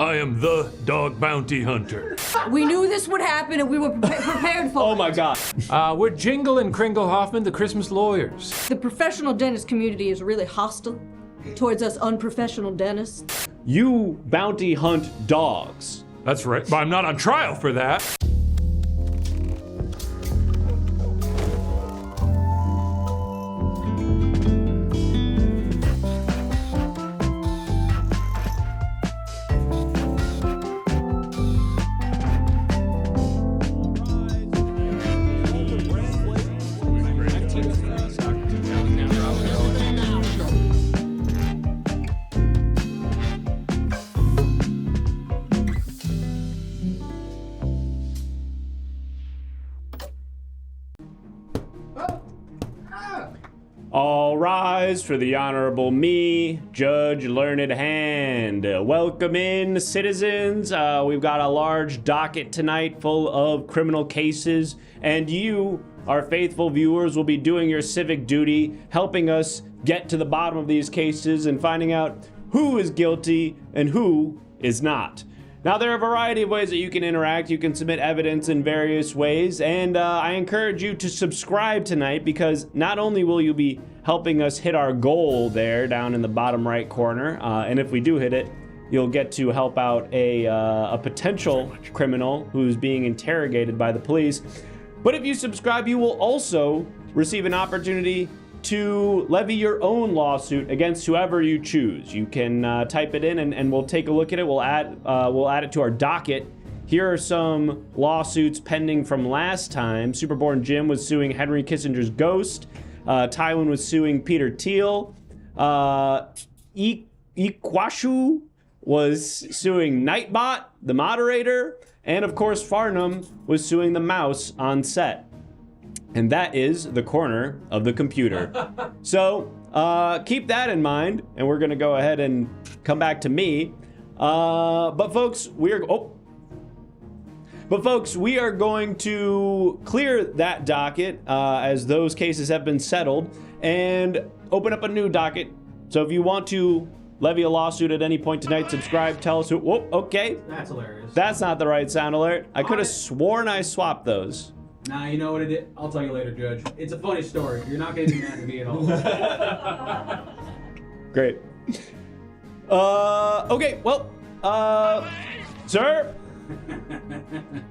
I am the dog bounty hunter. We knew this would happen and we were prepared for it. Oh my God. We're Jingle and Kringle Hoffman, the Christmas lawyers. The professional dentist community is really hostile towards us unprofessional dentists. You bounty hunt dogs. That's right, but I'm not on trial for that. All rise for the Honorable me, Judge Learned Hand. Welcome in, citizens. We've got a large docket tonight full of criminal cases, and you, our faithful viewers, will be doing your civic duty, helping us get to the bottom of these cases and finding out who is guilty and who is not. Now, there are a variety of ways that you can interact. You can submit evidence in various ways, and I encourage you to subscribe tonight because not only will you be helping us hit our goal there down in the bottom right corner, and if we do hit it, you'll get to help out a potential criminal who's being interrogated by the police. But if you subscribe, you will also receive an opportunity to levy your own lawsuit against whoever you choose. You can type it in and we'll take a look at it. We'll add it to our docket. Here are some lawsuits pending from last time. Superborn Jim was suing Henry Kissinger's ghost. Tywin was suing Peter Thiel. Ikwashu was suing Nightbot, the moderator. And of course, Farnham was suing the mouse on set. And that is the corner of the computer. So keep that in mind, and we're gonna go ahead and come back to me. But folks, we are going to clear that docket as those cases have been settled and open up a new docket. So if you want to levy a lawsuit at any point tonight, subscribe, tell us who. Whoa, okay. That's hilarious. That's not the right sound alert. I could have sworn I swapped those. Nah, you know what it is? I'll tell you later, Judge. It's a funny story. You're not going to be mad at me at all. Great. Okay, well, sir?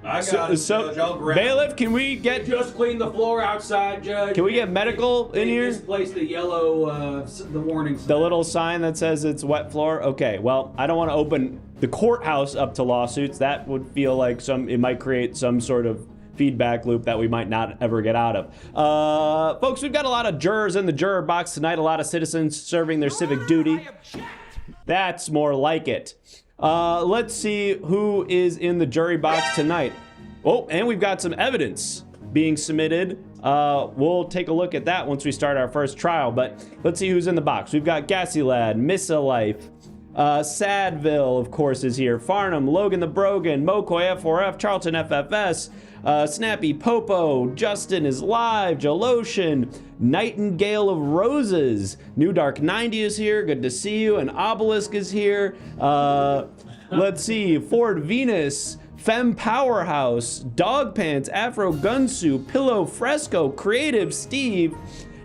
I got it, Judge. I'll grab bailiff, can we get... Just clean the floor outside, Judge. Can we get medical in here? Misplaced the yellow, the warning sign. The little sign that says it's wet floor? Okay, well, I don't want to open the courthouse up to lawsuits. That would feel like it might create some sort of feedback loop that we might not ever get out of. Folks, we've got a lot of jurors in the juror box tonight, a lot of citizens serving their civic duty. That's more like it. Let's see who is in the jury box tonight. Oh, and we've got some evidence being submitted. We'll take a look at that once we start our first trial, but let's see who's in the box. We've got Gassy Lad, Missa Life, Sadville, of course, is here. Farnham, Logan the Brogan, Mokoy F4F, Charlton FFS, Snappy Popo, Justin is live, Jaloshin, Nightingale of Roses, New Dark 90 is here, good to see you, and Obelisk is here. Let's see, Ford Venus, Femme Powerhouse, Dog Pants, Afro Gunsu, Pillow Fresco, Creative Steve,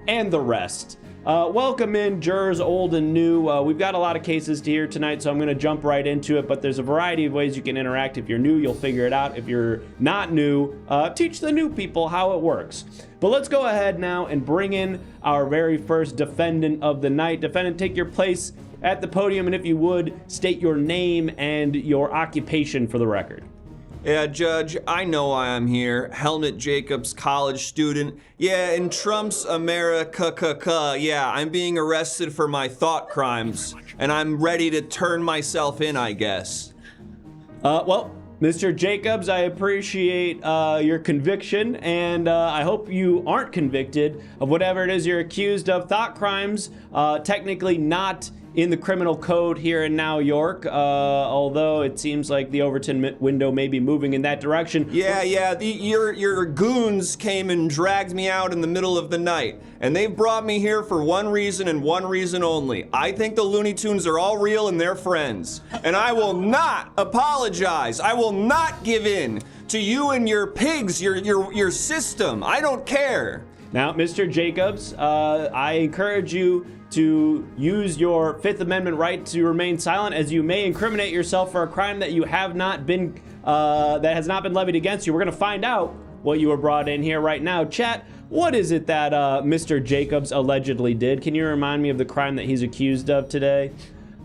and the rest. Welcome in, jurors old and new. We've got a lot of cases to hear tonight, so I'm going to jump right into it, but there's a variety of ways you can interact. If you're new, you'll figure it out. If you're not new, teach the new people how it works. But let's go ahead now and bring in our very first defendant of the night. Defendant, take your place at the podium, and if you would, state your name and your occupation for the record. Yeah, Judge, I know why I'm here. Helmut Jacobs, college student. Yeah, in Trump's America, yeah, I'm being arrested for my thought crimes, and I'm ready to turn myself in, I guess. Well, Mr. Jacobs, I appreciate your conviction, and I hope you aren't convicted of whatever it is you're accused of. Thought crimes, technically not in the criminal code here in New York, although it seems like the Overton window may be moving in that direction. Yeah, your goons came and dragged me out in the middle of the night, and they've brought me here for one reason and one reason only. I think the Looney Tunes are all real and they're friends, and I will not apologize. I will not give in to you and your pigs, your system. I don't care. Now, Mr. Jacobs, I encourage you to use your Fifth Amendment right to remain silent, as you may incriminate yourself for a crime that you have not been, that has not been levied against you. We're gonna find out what you were brought in here right now. Chat, what is it that Mr. Jacobs allegedly did? Can you remind me of the crime that he's accused of today?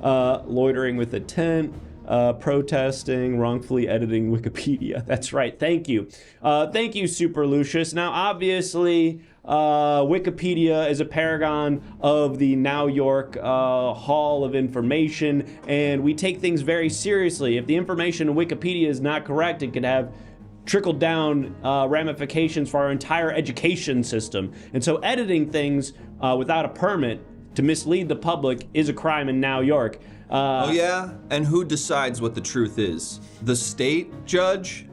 Loitering with intent, protesting, wrongfully editing Wikipedia. That's right, thank you. Thank you, Super Lucius. Now, obviously, Wikipedia is a paragon of the New York Hall of Information, and we take things very seriously. If the information in Wikipedia is not correct, it could have trickled down ramifications for our entire education system. And so editing things without a permit to mislead the public is a crime in New York. Oh yeah? And who decides what the truth is? The state, Judge?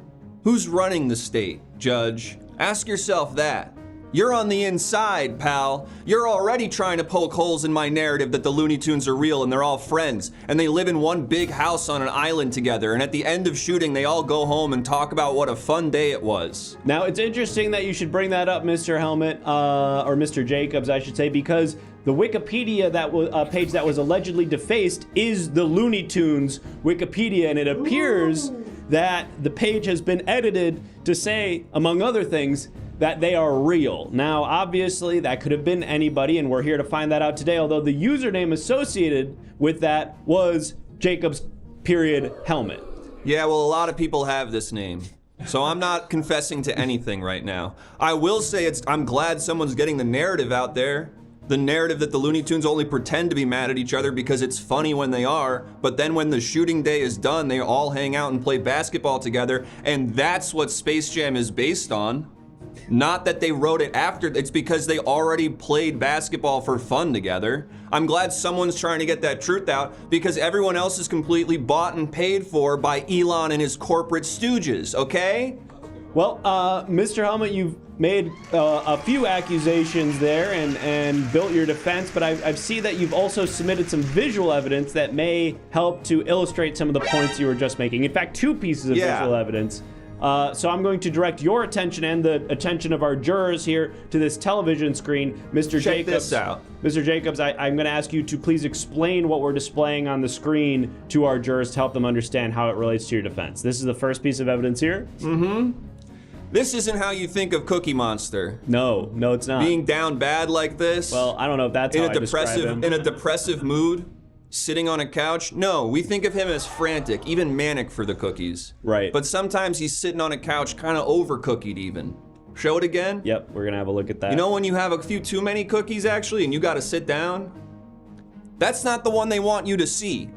Who's running the state, Judge? Ask yourself that. You're on the inside, pal. You're already trying to poke holes in my narrative that the Looney Tunes are real and they're all friends, and they live in one big house on an island together, and at the end of shooting, they all go home and talk about what a fun day it was. Now, it's interesting that you should bring that up, Mr. Helmet, or Mr. Jacobs, I should say, because the Wikipedia page that was allegedly defaced is the Looney Tunes Wikipedia, and it appears that the page has been edited to say, among other things, that they are real. Now, obviously, that could have been anybody, and we're here to find that out today, although the username associated with that was Jacobs.Helmet. Yeah, well, a lot of people have this name, so I'm not confessing to anything right now. I will say I'm glad someone's getting the narrative out there. The narrative that the Looney Tunes only pretend to be mad at each other because it's funny when they are, but then when the shooting day is done, they all hang out and play basketball together, and that's what Space Jam is based on. Not that they wrote it after, it's because they already played basketball for fun together. I'm glad someone's trying to get that truth out, because everyone else is completely bought and paid for by Elon and his corporate stooges, okay? Well, Mr. Helmet, you've made a few accusations there and built your defense, but I see that you've also submitted some visual evidence that may help to illustrate some of the points you were just making. In fact, two pieces of visual evidence. So I'm going to direct your attention and the attention of our jurors here to this television screen. Mr. Check Jacobs, this out. Mr. Jacobs, I'm going to ask you to please explain what we're displaying on the screen to our jurors to help them understand how it relates to your defense. This is the first piece of evidence here. This isn't how you think of Cookie Monster. No, it's not. Being down bad like this. Well, I don't know if that's how I describe him. In a depressive mood, sitting on a couch. No, we think of him as frantic, even manic for the cookies. Right. But sometimes he's sitting on a couch, kind of over-cookied even. Show it again? Yep, we're gonna have a look at that. You know when you have a few too many cookies, actually, and you gotta sit down? That's not the one they want you to see.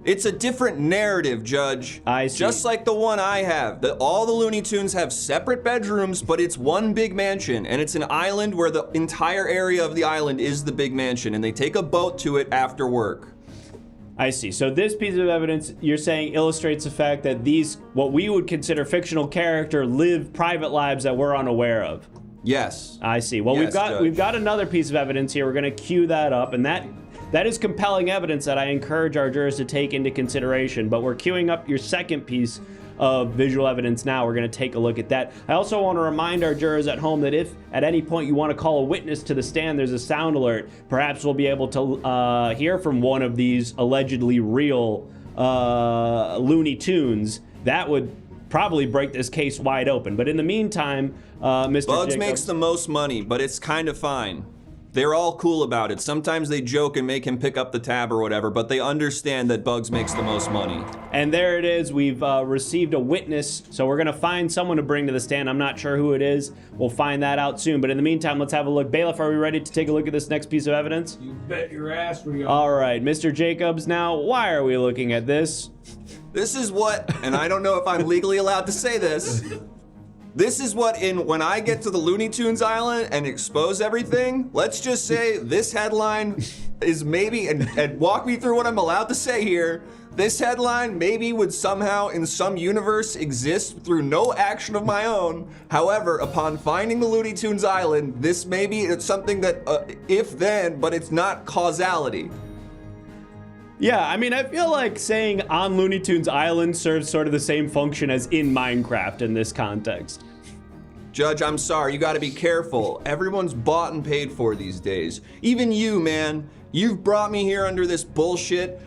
It's a different narrative, Judge. I see. Just like the one I have. All the Looney Tunes have separate bedrooms, but it's one big mansion, and it's an island where the entire area of the island is the big mansion, and they take a boat to it after work. I see. So this piece of evidence, you're saying, illustrates the fact that these, what we would consider fictional character, live private lives that we're unaware of. Yes. I see. Well, Yes, we've got another piece of evidence here. We're gonna cue that up, and that is compelling evidence that I encourage our jurors to take into consideration. But we're queuing up your second piece of visual evidence now. We're going to take a look at that. I also want to remind our jurors at home that if at any point you want to call a witness to the stand, there's a sound alert. Perhaps we'll be able to hear from one of these allegedly real Looney Tunes. That would probably break this case wide open. But in the meantime, Mr. Bugs Jacobs makes the most money, but it's kind of fine. They're all cool about it. Sometimes they joke and make him pick up the tab or whatever, but they understand that Bugs makes the most money. And there it is. We've received a witness, so we're gonna find someone to bring to the stand. I'm not sure who it is. We'll find that out soon. But in the meantime, let's have a look. Bailiff, are we ready to take a look at this next piece of evidence? You bet your ass we are. All right, Mr. Jacobs, now why are we looking at this? This is what, and I don't know if I'm legally allowed to say this, this is what, when I get to the Looney Tunes Island and expose everything, let's just say this headline is maybe, and walk me through what I'm allowed to say here. This headline maybe would somehow, in some universe, exist through no action of my own. However, upon finding the Looney Tunes island, this maybe it's something that, if then, but it's not causality. Yeah, I mean, I feel like saying on Looney Tunes Island serves sort of the same function as in Minecraft in this context. Judge, I'm sorry, you gotta be careful. Everyone's bought and paid for these days. Even you, man. You've brought me here under this bullshit,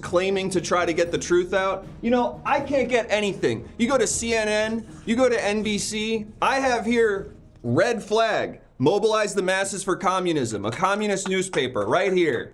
claiming to try to get the truth out. You know, I can't get anything. You go to CNN, you go to NBC, I have here red flag, mobilize the masses for communism, a communist newspaper right here.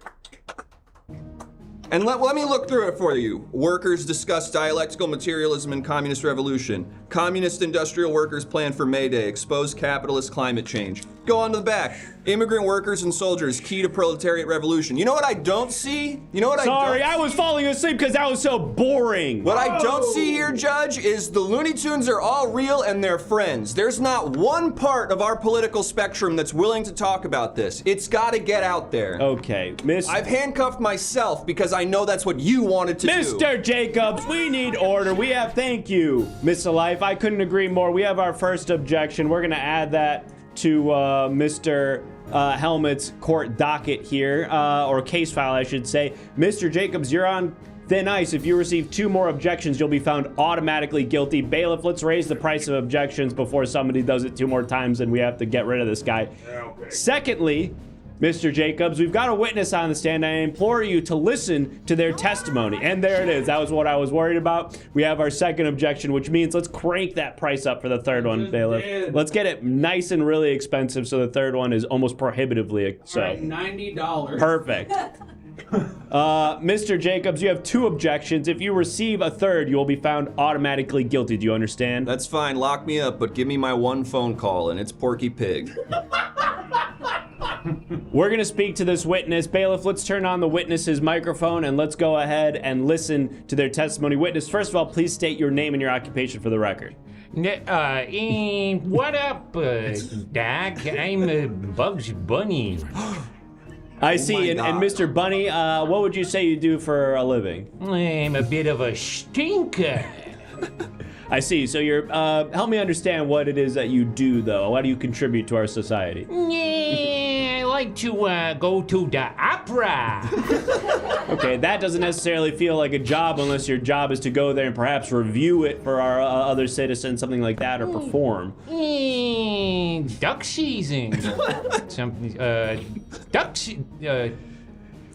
And let me look through it for you. Workers discuss dialectical materialism and communist revolution. Communist industrial workers plan for Madej, expose capitalist climate change. Go on to the back. Immigrant workers and soldiers, key to proletariat revolution. You know what I don't see? You know what I was falling asleep because that was so boring. What I don't see here, Judge, is the Looney Tunes are all real and they're friends. There's not one part of our political spectrum that's willing to talk about this. It's gotta get out there. Okay, I've handcuffed myself because I know that's what you wanted to do. Mr. Jacobs, we need order. Thank you, Miss Alife. I couldn't agree more. We have our first objection. We're gonna add that to Mr. Helmet's court docket here, or case file, I should say. Mr. Jacobs, you're on thin ice. If you receive 2 more objections, you'll be found automatically guilty. Bailiff, let's raise the price of objections before somebody does it 2 more times and we have to get rid of this guy. Okay. Secondly, Mr. Jacobs, we've got a witness on the stand. I implore you to listen to their testimony. And there it is. That was what I was worried about. We have our second objection, which means let's crank that price up for the third one, Bailiff. Let's get it nice and really expensive so the third one is almost prohibitively so. All right, $90. Perfect. Mr. Jacobs, you have 2 objections. If you receive a third, you will be found automatically guilty. Do you understand? That's fine. Lock me up, but give me my one phone call, and it's Porky Pig. We're gonna speak to this witness. Bailiff, let's turn on the witness's microphone and let's go ahead and listen to their testimony. Witness, first of all, please state your name and your occupation for the record. What up, Doc? I'm Bugs Bunny. I see, and Mr. Bunny, what would you say you do for a living? I'm a bit of a stinker. I see, so you're, help me understand what it is that you do, though. How do you contribute to our society? Yeah, I like to go to the opera. Okay, that doesn't necessarily feel like a job unless your job is to go there and perhaps review it for our other citizens, something like that, or perform. Duck season.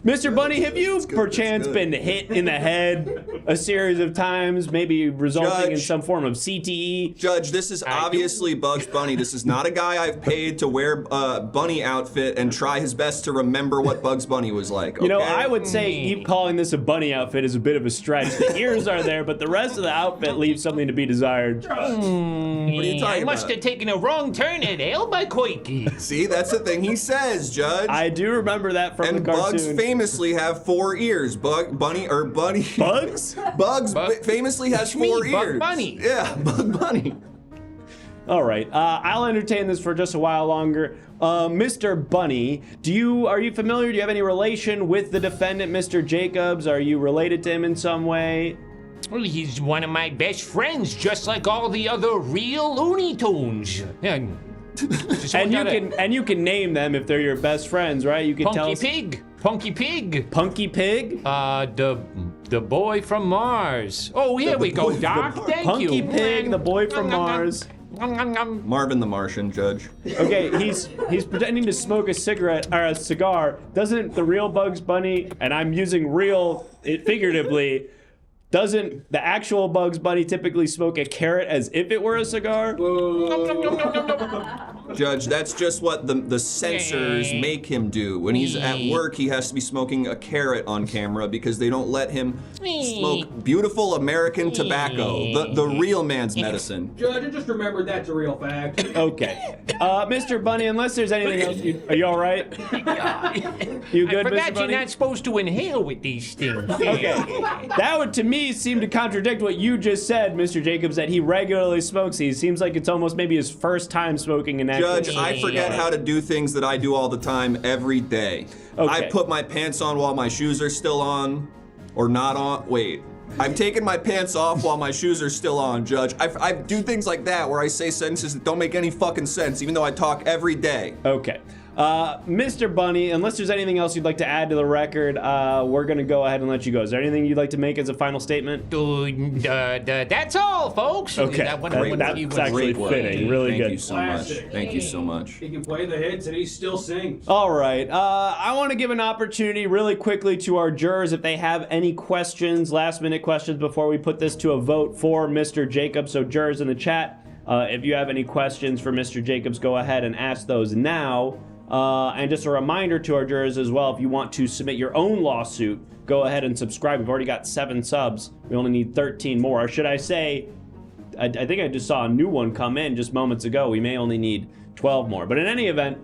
Mr. Bunny, have you perchance been hit in the head a series of times, maybe resulting in some form of CTE? Judge, this is obviously Bugs Bunny. This is not a guy I've paid to wear a bunny outfit and try his best to remember what Bugs Bunny was like. Okay? You know, I would say calling this a bunny outfit is a bit of a stretch. The ears are there, but the rest of the outfit leaves something to be desired. What are you talking I about? must have taken a wrong turn at Albuquerque. See, that's the thing he says, Judge. I do remember that from the cartoon. Bugs famously have 4 ears. Bunny. Bugs? Bugs famously has 4 ears. Bug Bunny. Yeah, Bug Bunny. All right, I'll entertain this for just a while longer. Mr. Bunny, are you familiar? Do you have any relation with the defendant, Mr. Jacobs? Are you related to him in some way? Well, he's one of my best friends, just like all the other real Looney Tunes. And you can name them if they're your best friends, right? You can Punky Pig. Punky Pig. Punky Pig? The boy from Mars. Oh, here we go, Doc. Thank you. Punky Pig, the boy from Mars. Marvin the Martian, Judge. Okay, he's pretending to smoke a cigarette or a cigar. Doesn't the real Bugs Bunny, and I'm using real figuratively, doesn't the actual Bugs Bunny typically smoke a carrot as if it were a cigar? Judge, that's just what the censors make him do. When he's at work, he has to be smoking a carrot on camera because they don't let him smoke beautiful American tobacco, the real man's medicine. Judge, I just remembered that's a real fact. Okay. Mr. Bunny, unless there's anything else, are you all right? You good, I forgot Mr. Bunny? you're not supposed to inhale with these things. Okay. That would, to me, me seem to contradict what you just said, Mr. Jacobs, that he regularly smokes these. Seems like it's almost maybe his first time smoking an actual Judge, I forget how to do things that I do all the time every day. Okay. I put my pants on while my shoes are still on, or not on. Wait. I'm taking my pants off while my shoes are still on, Judge. I do things like that where I say sentences that don't make any fucking sense, even though I talk every day. Okay. Mr. Bunny, unless there's anything else you'd like to add to the record, we're going to go ahead and let you go. Is there anything you'd like to make as a final statement? That's all, folks. Okay. That's actually fitting. Really Thank good. you so much. Classic. Thank you so much. He can play the hits and he still sings. All right. I want to give an opportunity really quickly to our jurors if they have any questions, last-minute questions, before we put this to a vote for Mr. Jacobs. So jurors in the chat, if you have any questions for Mr. Jacobs, go ahead and ask those now. And just a reminder to our jurors as well, if you want to submit your own lawsuit, go ahead and subscribe. We've already got 7 subs. We only need 13 more. Or should I say, I think I just saw a new one come in just moments ago. We may only need 12 more. But in any event,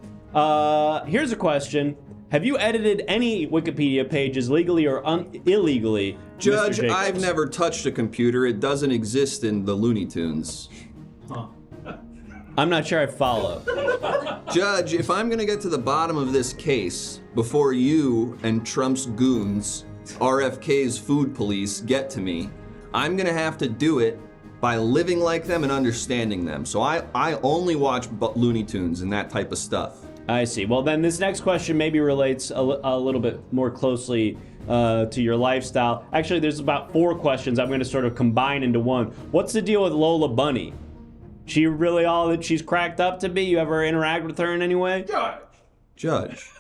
here's a question. Have you edited any Wikipedia pages legally or illegally, Judge, Mr. Jacobs? I've never touched a computer. It doesn't exist in the Looney Tunes. I'm not sure I follow. Judge, if I'm gonna get to the bottom of this case before you and Trump's goons, RFK's food police, get to me, I'm gonna have to do it by living like them and understanding them. So I only watch Looney Tunes and that type of stuff. I see. Well, then this next question maybe relates a little bit more closely to your lifestyle. Actually, there's about 4 questions I'm going to sort of combine into one. What's the deal with Lola Bunny? She really all that she's cracked up to be? You ever interact with her in any way? Judge.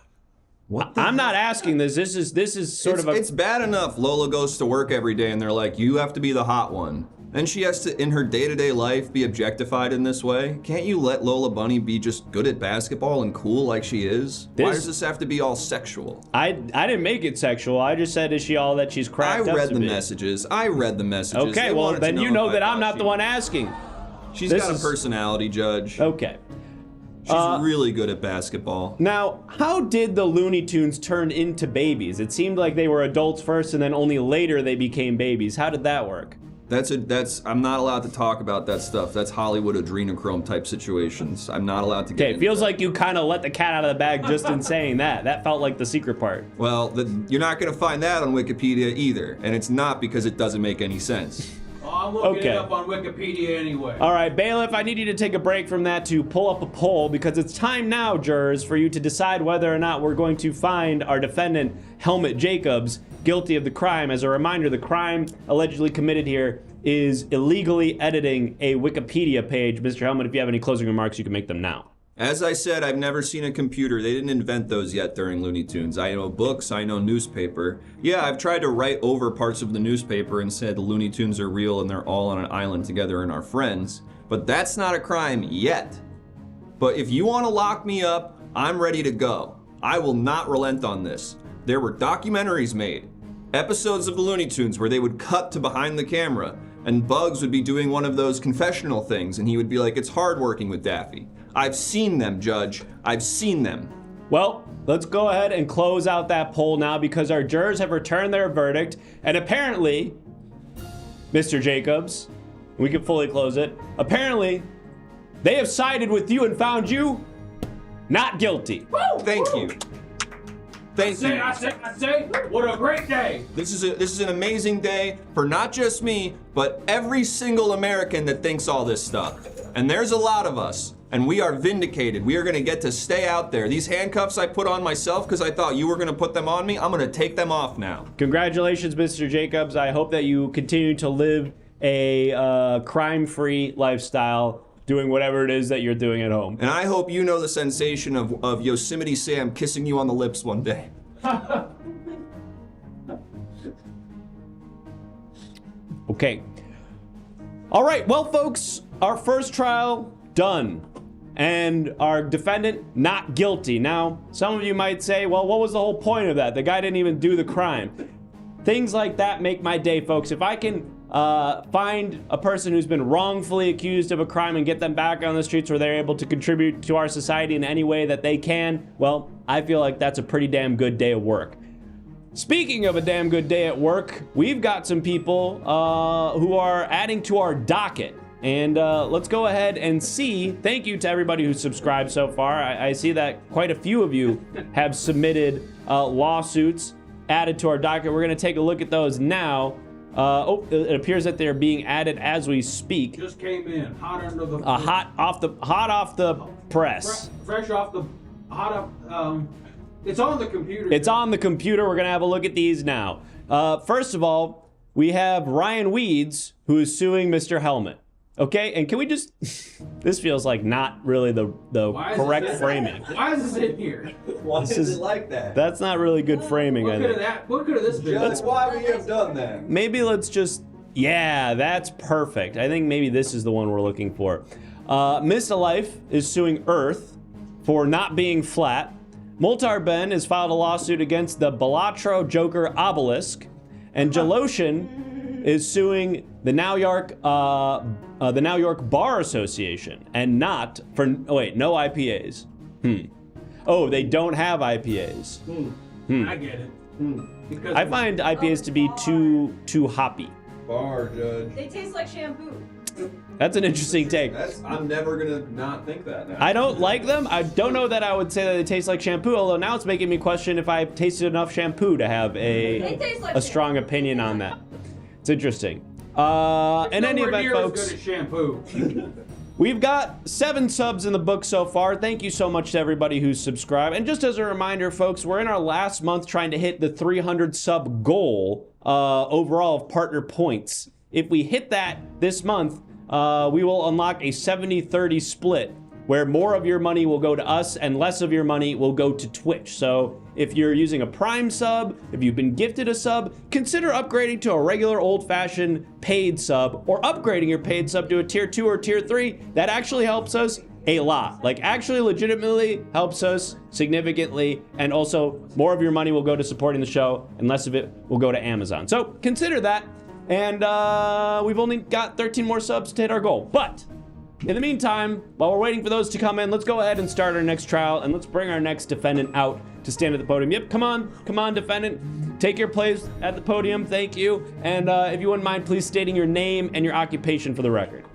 What I'm not asking this. This is sort of a... It's bad enough Lola goes to work every day and they're like, you have to be the hot one. And she has to, in her day-to-day life, be objectified in this way. Can't you let Lola Bunny be just good at basketball and cool like she is? Why does this have to be all sexual? I didn't make it sexual. I just said, is she all that she's cracked up to be? I read the messages. Okay, well, then you know that I'm not the one asking. She's got a personality, Judge. Okay. She's really good at basketball. Now, how did the Looney Tunes turn into babies? It seemed like they were adults first and then only later they became babies. How did that work? I'm not allowed to talk about that stuff. That's Hollywood adrenochrome type situations. I'm not allowed to get into it feels that. like you kind of let the cat out of the bag just in saying that. That felt like the secret part. Well, you're not going to find that on Wikipedia either, and it's not because it doesn't make any sense. Oh, I'm looking it up on Wikipedia anyway. All right, Bailiff, I need you to take a break from that to pull up a poll because it's time now, jurors, for you to decide whether or not we're going to find our defendant, Helmut Jacobs, guilty of the crime. As a reminder, the crime allegedly committed here is illegally editing a Wikipedia page. Mr. Helmut, if you have any closing remarks, you can make them now. As I said, I've never seen a computer. They didn't invent those yet during Looney Tunes. I know books, I know newspaper. Yeah, I've tried to write over parts of the newspaper and said the Looney Tunes are real and they're all on an island together and are friends. But that's not a crime yet. But if you want to lock me up, I'm ready to go. I will not relent on this. There were documentaries made, episodes of the Looney Tunes where they would cut to behind the camera and Bugs would be doing one of those confessional things and he would be like, it's hard working with Daffy. I've seen them, Judge. I've seen them. Well, let's go ahead and close out that poll now because our jurors have returned their verdict. And apparently, Mr. Jacobs, we can fully close it. Apparently, they have sided with you and found you not guilty. Thank you. Thank you. I say, what a great day. This is an amazing day for not just me, but every single American that thinks all this stuff. And there's a lot of us. And we are vindicated. We are going to get to stay out there. These handcuffs I put on myself because I thought you were going to put them on me, I'm going to take them off now. Congratulations, Mr. Jacobs. I hope that you continue to live a crime-free lifestyle, doing whatever it is that you're doing at home. And I hope you know the sensation of Yosemite Sam kissing you on the lips one day. Okay. All right, well, folks, our first trial done. And our defendant not guilty. Now, some of you might say, well, what was the whole point of that? The guy didn't even do the crime. Things like that make my day, folks. If I can find a person who's been wrongfully accused of a crime and get them back on the streets where they're able to contribute to our society in any way that they can, well, I feel like that's a pretty damn good day of work. Speaking of a damn good day at work, we've got some people who are adding to our docket. And let's go ahead and see. Thank you to everybody who's subscribed so far. I see that quite a few of you have submitted lawsuits added to our docket. We're going to take a look at those now. It appears that they're being added as we speak. Just came in, hot under the... Hot off the press. Fresh off the... Hot up... It's on the computer. It's on the computer. We're going to have a look at these now. First of all, we have Ryan Weeds, who is suing Mr. Helmet. Okay, and can we just... This feels like not really the correct framing. Why is this in here? Why is it like that? That's not really good framing, I think. What could have this been? That's why we have done that. Maybe let's just... Yeah, that's perfect. I think maybe this is the one we're looking for. Miss Life is suing Earth for not being flat. Multar Ben has filed a lawsuit against the Balatro Joker Obelisk. And Jaloshin is suing the Now York Bar Association, and not for no IPAs. Oh, they don't have IPAs. I get it. I find IPAs to be too hoppy. Bar, Judge. They taste like shampoo. That's an interesting take. I'm never gonna not think that now. I don't like them. I don't know that I would say that they taste like shampoo, although now it's making me question if I've tasted enough shampoo to have a strong opinion on that. It's interesting. In any event, folks, as good as shampoo. We've got 7 subs in the book so far. Thank you so much to everybody who's subscribed. And just as a reminder, folks, we're in our last month trying to hit the 300 sub goal overall of partner points. If we hit that this month, we will unlock a 70-30 split where more of your money will go to us and less of your money will go to Twitch. So if you're using a Prime sub, if you've been gifted a sub, consider upgrading to a regular old-fashioned paid sub, or upgrading your paid sub to a tier 2 or tier 3. That actually helps us a lot. Like, actually legitimately helps us significantly, and also more of your money will go to supporting the show and less of it will go to Amazon. So consider that. And we've only got 13 more subs to hit our goal. But in the meantime, while we're waiting for those to come in, let's go ahead and start our next trial, and let's bring our next defendant out to stand at the podium. Yep, come on, defendant. Take your place at the podium, thank you. And if you wouldn't mind, please stating your name and your occupation for the record.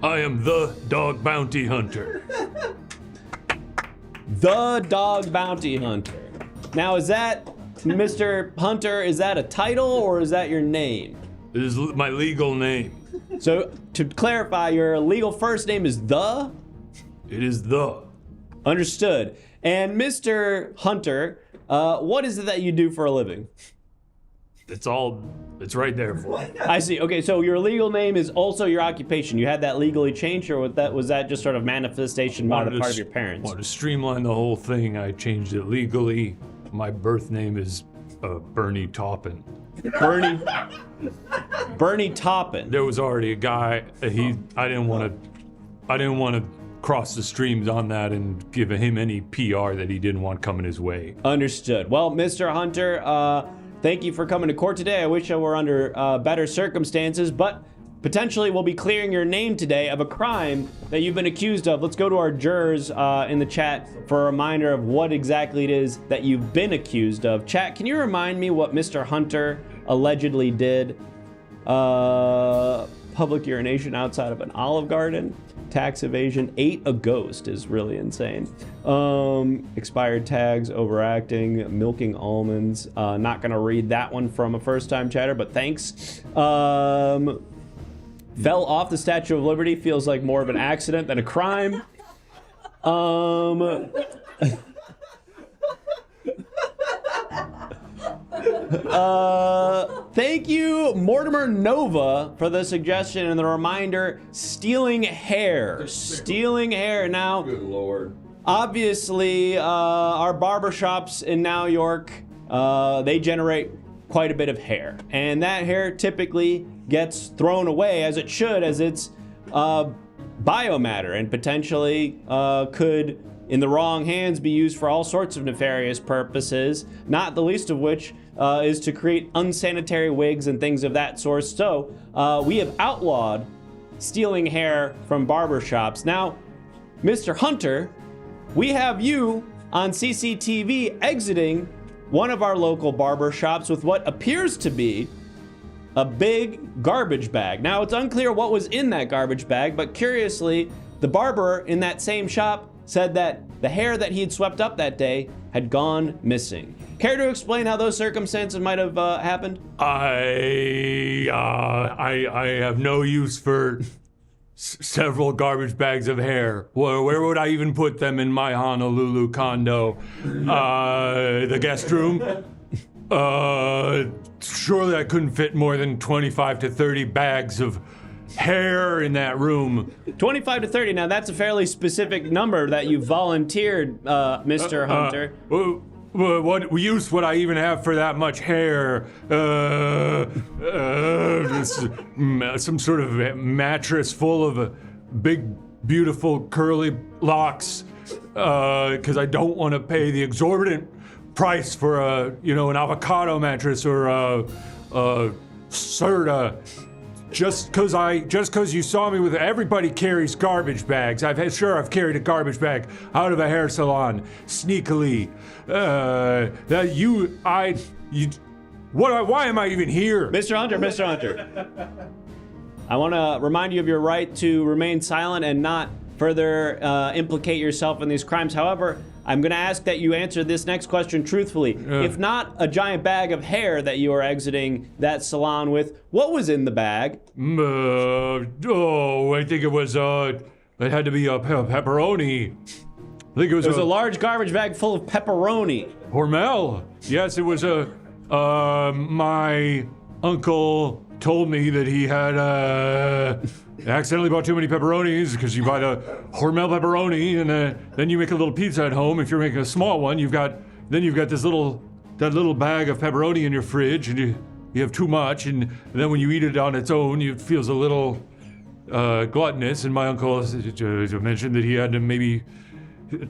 I am the Dog Bounty Hunter. The Dog Bounty Hunter. Now, is that, Mr. Hunter, is that a title or is that your name? It is my legal name. So, to clarify, your legal first name is The? It is the. Understood. And Mr. Hunter, what is it that you do for a living? It's right there for you. I see. Okay, so your legal name is also your occupation. You had that legally changed, or was that just sort of manifestation on the part of your parents? Want to streamline the whole thing, I changed it legally. My birth name is Bernie Taupin. Bernie Taupin. There was already a guy. I didn't want to cross the streams on that and give him any PR that he didn't want coming his way. Understood. Well, Mr. Hunter, thank you for coming to court today. I wish I were under better circumstances, but potentially we'll be clearing your name today of a crime that you've been accused of. Let's go to our jurors in the chat for a reminder of what exactly it is that you've been accused of. Chat, can you remind me what Mr. Hunter allegedly did? Public urination outside of an Olive Garden, tax evasion, ate a ghost is really insane. Expired tags, overacting, milking almonds. Not gonna read that one from a first-time chatter, but thanks. Fell off the Statue of Liberty, feels like more of an accident than a crime. Thank you, Mortimer Nova, for the suggestion and the reminder. Stealing hair. Stealing hair. Now, Good Lord. obviously, our barbershops in New York, they generate quite a bit of hair. And that hair typically gets thrown away, as it should, as it's biomatter, and potentially could, in the wrong hands, be used for all sorts of nefarious purposes, not the least of which is to create unsanitary wigs and things of that sort. So we have outlawed stealing hair from barbershops. Now, Mr. Hunter, we have you on CCTV exiting one of our local barber shops with what appears to be a big garbage bag. Now, it's unclear what was in that garbage bag, but curiously, the barber in that same shop said that the hair that he had swept up that day had gone missing. Care to explain how those circumstances might have happened? I have no use for several garbage bags of hair. Where would I even put them in my Honolulu condo? The guest room? Surely I couldn't fit more than 25 to 30 bags of hair in that room. 25 to 30. Now, that's a fairly specific number that you volunteered, Mr. Hunter. What use would I even have for that much hair? Some sort of mattress full of big, beautiful, curly locks. Because I don't want to pay the exorbitant price for an avocado mattress or a Serta. Just because you saw me with it. Everybody carries garbage bags. I've carried a garbage bag out of a hair salon sneakily. Why am I even here? Mr. Hunter, I want to remind you of your right to remain silent and not further implicate yourself in these crimes. However, I'm going to ask that you answer this next question truthfully. If not a giant bag of hair that you are exiting that salon with, what was in the bag? I think it was, it had to be a pepperoni. I think it was a large garbage bag full of pepperoni. Hormel. Yes, it was my uncle told me that he had accidentally bought too many pepperonis because you buy the Hormel pepperoni and then you make a little pizza at home. If you're making a small one, you've got this little bag of pepperoni in your fridge, and you have too much, and then when you eat it on its own, it feels a little gluttonous. And my uncle mentioned that he had maybe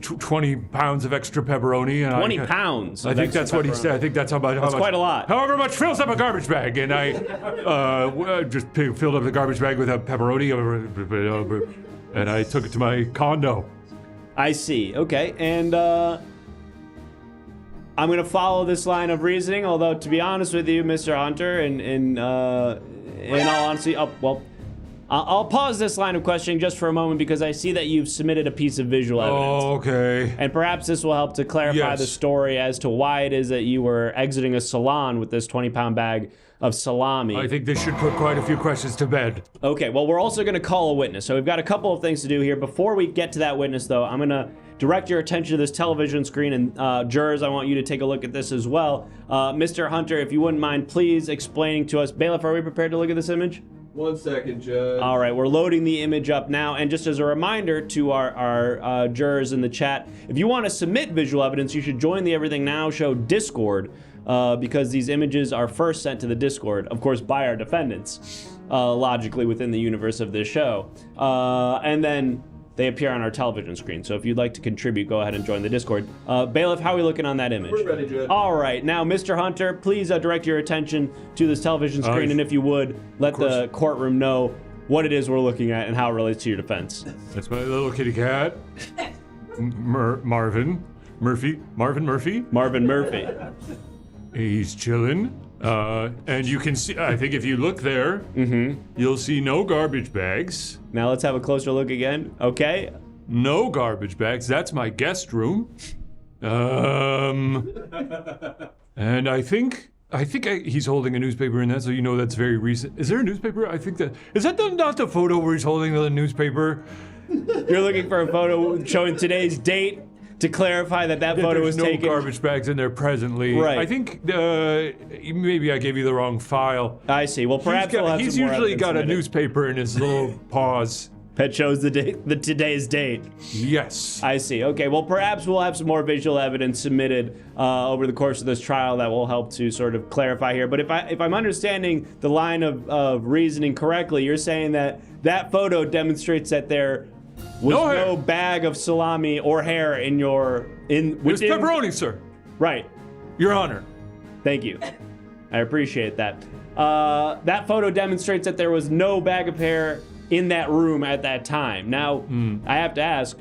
20 pounds of extra pepperoni. And 20 pounds? I think that's what he said. I think that's how much. That's quite a lot. However much fills up a garbage bag. And I just filled up the garbage bag with a pepperoni, and I took it to my condo. I see. Okay. And I'm going to follow this line of reasoning, although, to be honest with you, Mr. Hunter, in all honesty, I'll pause this line of questioning just for a moment because I see that you've submitted a piece of visual evidence. Oh, okay. And perhaps this will help to clarify the story as to why it is that you were exiting a salon with this 20-pound bag of salami. I think this should put quite a few questions to bed. Okay, well, we're also going to call a witness. So we've got a couple of things to do here. Before we get to that witness, though, I'm going to direct your attention to this television screen. And jurors, I want you to take a look at this as well. Mr. Hunter, if you wouldn't mind, please explaining to us. Bailiff, are we prepared to look at this image? 1 second, Judge. All right, we're loading the image up now. And just as a reminder to our jurors in the chat, if you want to submit visual evidence, you should join the Everything Now Show Discord because these images are first sent to the Discord, of course, by our defendants, logically within the universe of this show. And then they appear on our television screen. So if you'd like to contribute, go ahead and join the Discord. Bailiff, how are we looking on that image? We're ready, Judge. All right. Now, Mr. Hunter, please direct your attention to this television screen. And if you would, let the courtroom know what it is we're looking at and how it relates to your defense. That's my little kitty cat. Marvin Murphy. He's chilling. And you can see, I think if you look there, you'll see no garbage bags. Now let's have a closer look again. Okay. No garbage bags. That's my guest room. And I think he's holding a newspaper in that, so you know that's very recent. Is there a newspaper? I think is that not the photo where he's holding the newspaper? You're looking for a photo showing today's date to clarify that photo was taken. There's no garbage bags in there presently. Right. I think maybe I gave you the wrong file. I see. Well, perhaps he's usually got a newspaper in his little paws. That shows today's date. Yes. I see. Okay, well, perhaps we'll have some more visual evidence submitted over the course of this trial that will help to sort of clarify here. But if I'm understanding the line of reasoning correctly, you're saying that photo demonstrates that there was no bag of salami or hair in It was pepperoni, sir. Right. Your Honor. Thank you. I appreciate that. That photo demonstrates that there was no bag of hair in that room at that time. Now, I have to ask,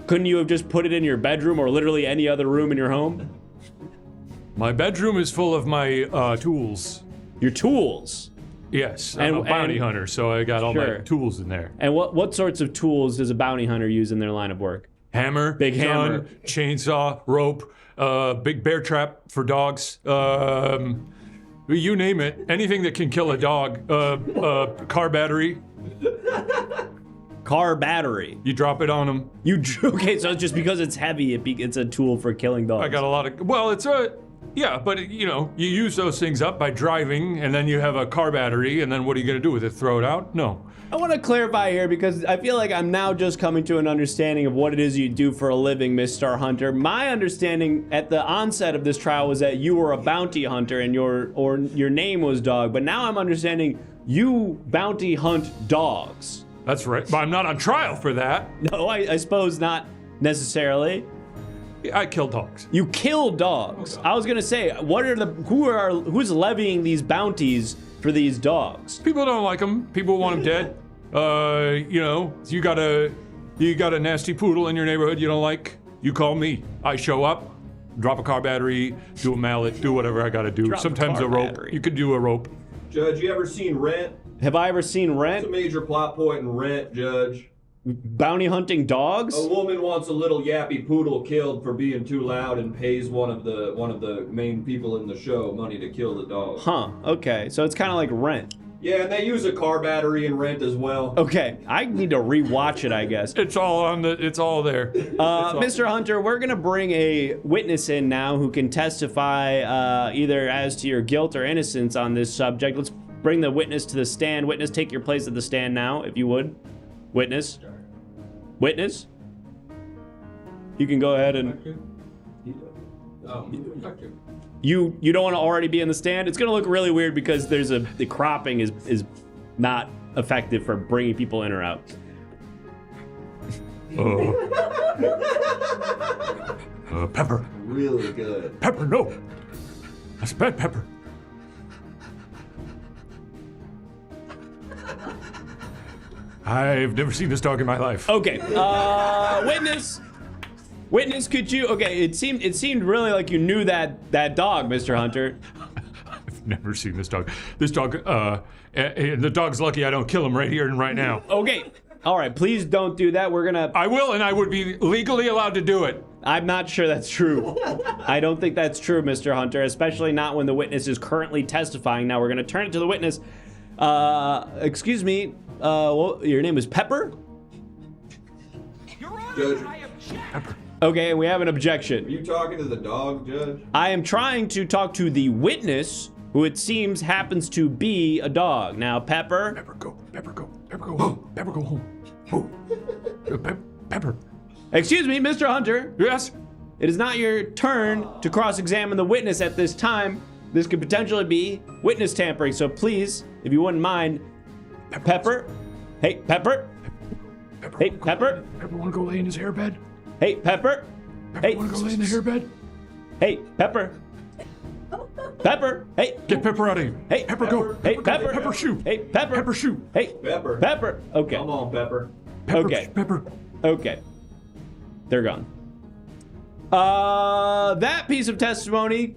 couldn't you have just put it in your bedroom or literally any other room in your home? My bedroom is full of my tools. Your tools. Yes, I'm a bounty hunter, so I got all my tools in there. And what sorts of tools does a bounty hunter use in their line of work? Hammer, Big hammer. gun, chainsaw, rope, big bear trap for dogs. You name it. Anything that can kill a dog. Car battery. Car battery. You drop it on them. Okay, so just because it's heavy, it's a tool for killing dogs. I got a lot of. Well, it's a. Yeah, but you use those things up by driving, and then you have a car battery, and then what are you gonna do with it? Throw it out? No. I want to clarify here because I feel like I'm now just coming to an understanding of what it is you do for a living, Mr. Hunter. My understanding at the onset of this trial was that you were a bounty hunter and your name was Dog, but now I'm understanding you bounty hunt dogs. That's right, but I'm not on trial for that. No, I suppose not necessarily. I kill dogs. You kill dogs. I was gonna say, who's levying these bounties for these dogs? People don't like them. People want them dead. You got a nasty poodle in your neighborhood you don't like. You call me. I show up, drop a car battery, do a mallet, do whatever I gotta do. Sometimes a rope. Battery. You could do a rope. Judge, you ever seen Rent? Have I ever seen It's Rent? a major plot point in Rent, Judge. Bounty hunting dogs? A woman wants a little yappy poodle killed for being too loud and pays one of the main people in the show money to kill the dog. Huh, okay. So it's kind of like Rent. Yeah, and they use a car battery in Rent as well. Okay, I need to rewatch it, I guess. It's all there. Mr. Hunter, we're gonna bring a witness in now who can testify either as to your guilt or innocence on this subject. Let's bring the witness to the stand. Witness, take your place at the stand now, if you would. Witness? Witness? You can go ahead and... You don't want to already be in the stand? It's gonna look really weird because the cropping is not effective for bringing people in or out. Pepper. Really good. Pepper, no. That's bad pepper. I've never seen this dog in my life. Okay, witness, could you? Okay, it seemed really like you knew that dog, Mr. Hunter. I've never seen this dog. This dog, the dog's lucky I don't kill him right here and right now. Okay, all right, please don't do that. We're gonna. I will, and I would be legally allowed to do it. I'm not sure that's true. I don't think that's true, Mr. Hunter, especially not when the witness is currently testifying. Now we're gonna turn it to the witness. Excuse me. Your name is Pepper? Judge, Pepper. Okay, we have an objection. are you talking to the dog, Judge? I am trying to talk to the witness, who it seems happens to be a dog. Now, Pepper. Pepper, go. Pepper, go. Pepper, go home. Pepper, go home. Pepper. Excuse me, Mr. Hunter. Yes? It is not your turn to cross-examine the witness at this time. This could potentially be witness tampering, so please, if you wouldn't mind, Pepper. Hey, Pepper. Hey, Pepper. Pepper wanna go lay in his hairbed? Hey, Pepper. Hey. Wanna go lay in the hairbed? Hey, Pepper. Pepper. Hey. Get Pepper out of here. Hey, Pepper, go. Hey, Pepper. Pepper, shoot. Hey, Pepper. Pepper, shoot. Hey, Pepper. Pepper. Okay. Come on, Pepper. Pepper, Okay. Pepper. Okay. They're gone. That piece of testimony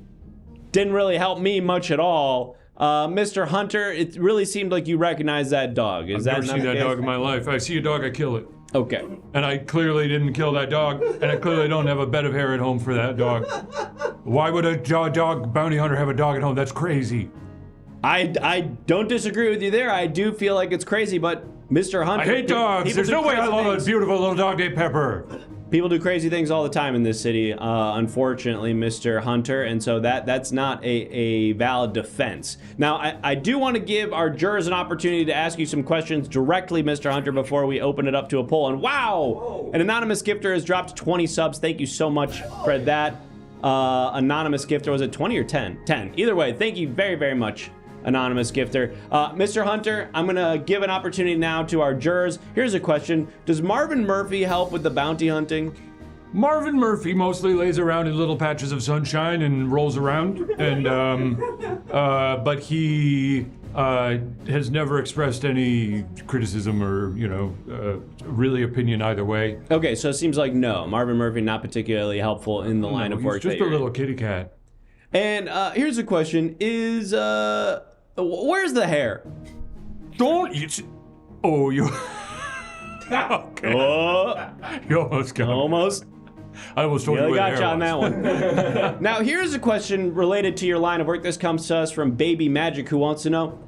didn't really help me much at all. Mr. Hunter, it really seemed like you recognized that dog. Is that I've never seen that dog in my life. I see a dog, I kill it. Okay. And I clearly didn't kill that dog, and I clearly don't have a bed of hair at home for that dog. Why would a dog bounty hunter have a dog at home? That's crazy. I don't disagree with you there. I do feel like it's crazy, but Mr. Hunter... I hate dogs. people There's do no way I crazy love a things. beautiful little dog named Pepper. People do crazy things all the time in this city, unfortunately, Mr. Hunter, and so that's not a valid defense. Now, I do want to give our jurors an opportunity to ask you some questions directly, Mr. Hunter, before we open it up to a poll. And wow! An anonymous gifter has dropped 20 subs. Thank you so much for that. Anonymous gifter, was it 20 or 10? 10. Either way, thank you very, very much, anonymous gifter. Mr. Hunter, I'm gonna give an opportunity now to our jurors. Here's a question. Does Marvin Murphy help with the bounty hunting? Marvin Murphy mostly lays around in little patches of sunshine and rolls around, and but he has never expressed any criticism or really opinion either way. Okay, so it seems like no. Marvin Murphy not particularly helpful in the line of He's work. just that a you're little in. kitty cat. And here's a question: Is where's the hair? Don't you? Oh, you. Okay. Oh, You almost got me. almost. I almost told you Really where the got you hair on was. that one. Now, here's a question related to your line of work. This comes to us from Baby Magic, who wants to know: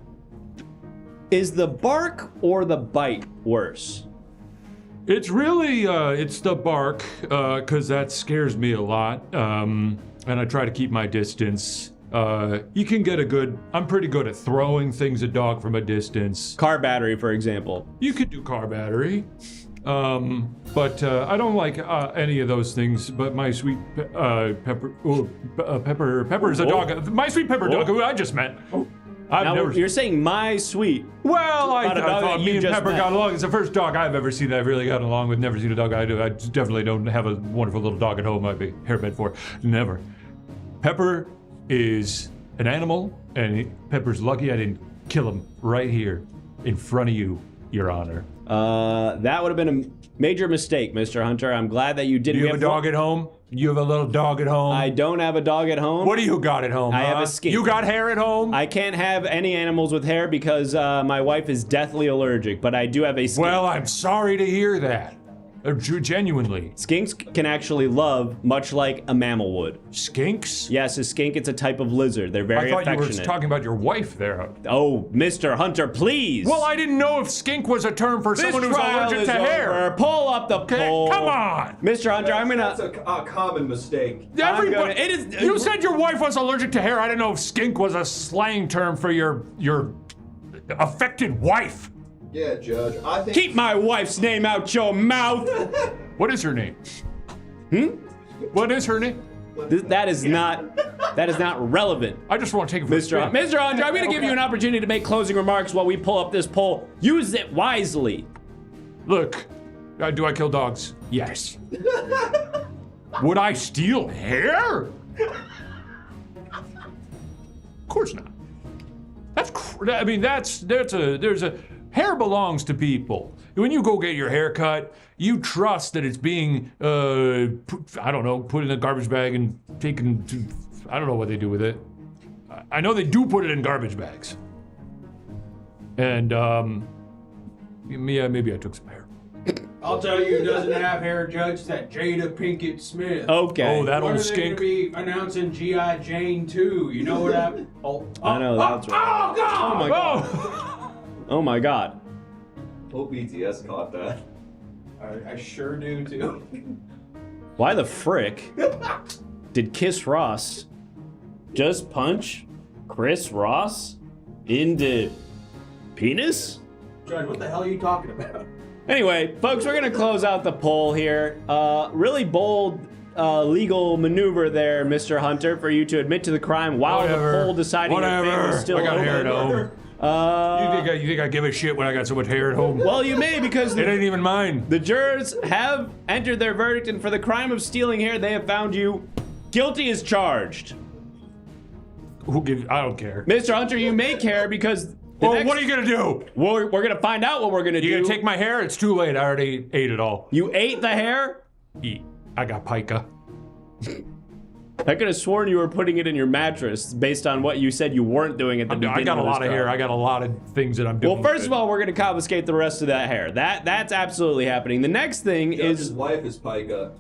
is the bark or the bite worse? It's really, it's the bark, because that scares me a lot, and I try to keep my distance. You can get I'm pretty good at throwing things at dog from a distance. Car battery, for example. You could do car battery, but I don't like any of those things. But my sweet Pepper's a dog. My sweet Pepper dog, who I just met. I've Now, never. you're saying my sweet. Well, I About a dog thought that me you and just Pepper met. got along. It's the first dog I've ever seen that I've really gotten along with. Never seen a dog I do. I definitely don't have a wonderful little dog at home I'd be hairbed for. Never. Pepper is an animal, and Pepper's lucky I didn't kill him right here in front of you, Your Honor. That would have been a major mistake, Mr. Hunter. I'm glad that you Do didn't. you have a dog at home? You have a little dog at home? I don't have a dog at home. What do you got at home? I have huh? a skink. You got hair at home? I can't have any animals with hair because my wife is deathly allergic, but I do have a skink. Well, I'm sorry to hear that. Genuinely. Skinks can actually love much like a mammal would. Skinks? Yes, a skink, it's a type of lizard. They're I very thought you affectionate. were talking about your wife there. Oh, Mr. Hunter, please. Well, I didn't know if skink was a term for This someone who's trial allergic is to hair. over. Pull up the Okay, poll. come on. Mr. Hunter, I'm That's gonna. a common mistake. Everybody, it is- you said your wife was allergic to hair. I didn't know if skink was a slang term for your affected wife. Yeah, Judge. I think. Keep my wife's name out your mouth. What is her name? What is her name? That is not relevant. I just want to take it for a Mr. spin. Mr. Hunter, I'm going to give you an opportunity to make closing remarks while we pull up this poll. Use it wisely. Look, do I kill dogs? Yes. Would I steal hair? Of course not. There's a hair belongs to people. When you go get your hair cut, you trust that it's being, put in a garbage bag and taken to, I don't know what they do with it. I know they do put it in garbage bags. And, maybe I took some hair. I'll tell you who doesn't have hair, Judge. It's that Jada Pinkett Smith. Okay. Oh, that When old are they skink. gonna be announcing G.I. Jane 2? You know what happened? I know, that's right. Oh, God! Oh my God. Oh my God. Hope BTS caught that. I sure do, too. Why the frick did Kiss Ross just punch Chris Ross in the penis? Judge, what the hell are you talking about? Anyway, folks, we're gonna close out the poll here. Really bold legal maneuver there, Mr. Hunter, for you to admit to the crime while Whatever. the poll deciding your fate Whatever. was still I got open. hair at home. You think I give a shit when I got so much hair at home? Well, you may, because It ain't even mine. the jurors have entered their verdict, and for the crime of stealing hair, they have found you guilty as charged. I don't care. Mr. Hunter, you may care because. Well, what are you gonna do? We're gonna find out what we're gonna do. You gonna take my hair? It's too late. I already ate it all. You ate the hair? I got pica. I could have sworn you were putting it in your mattress based on what you said you weren't doing at the beginning. I got a of this lot of crime. hair. I got a lot of things that I'm doing. Well, first of all, we're gonna confiscate the rest of that hair. That's absolutely happening. The next thing Judge's is wife is Pika.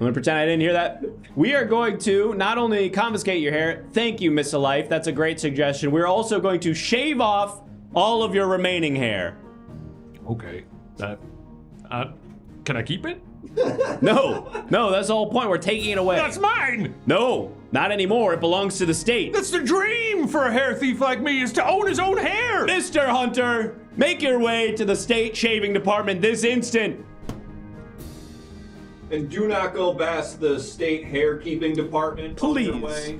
I'm gonna pretend I didn't hear that. We are going to not only confiscate your hair, thank you, Miss Life, that's a great suggestion. We're also going to shave off all of your remaining hair. Okay. Can I keep it? No, that's the whole point. We're taking it away. That's mine. No, not anymore. It belongs to the state. That's the dream for a hair thief like me, is to own his own hair. Mr. Hunter, make your way to the state shaving department this instant. And do not go past the state hair keeping department. on your Please. way.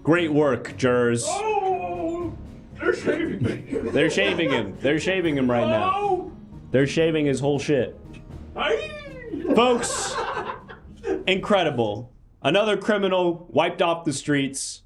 Great work, jurors. Oh, they're shaving me. They're shaving him. They're shaving him right now. Oh, They're shaving his whole shit. Folks, incredible. Another criminal wiped off the streets.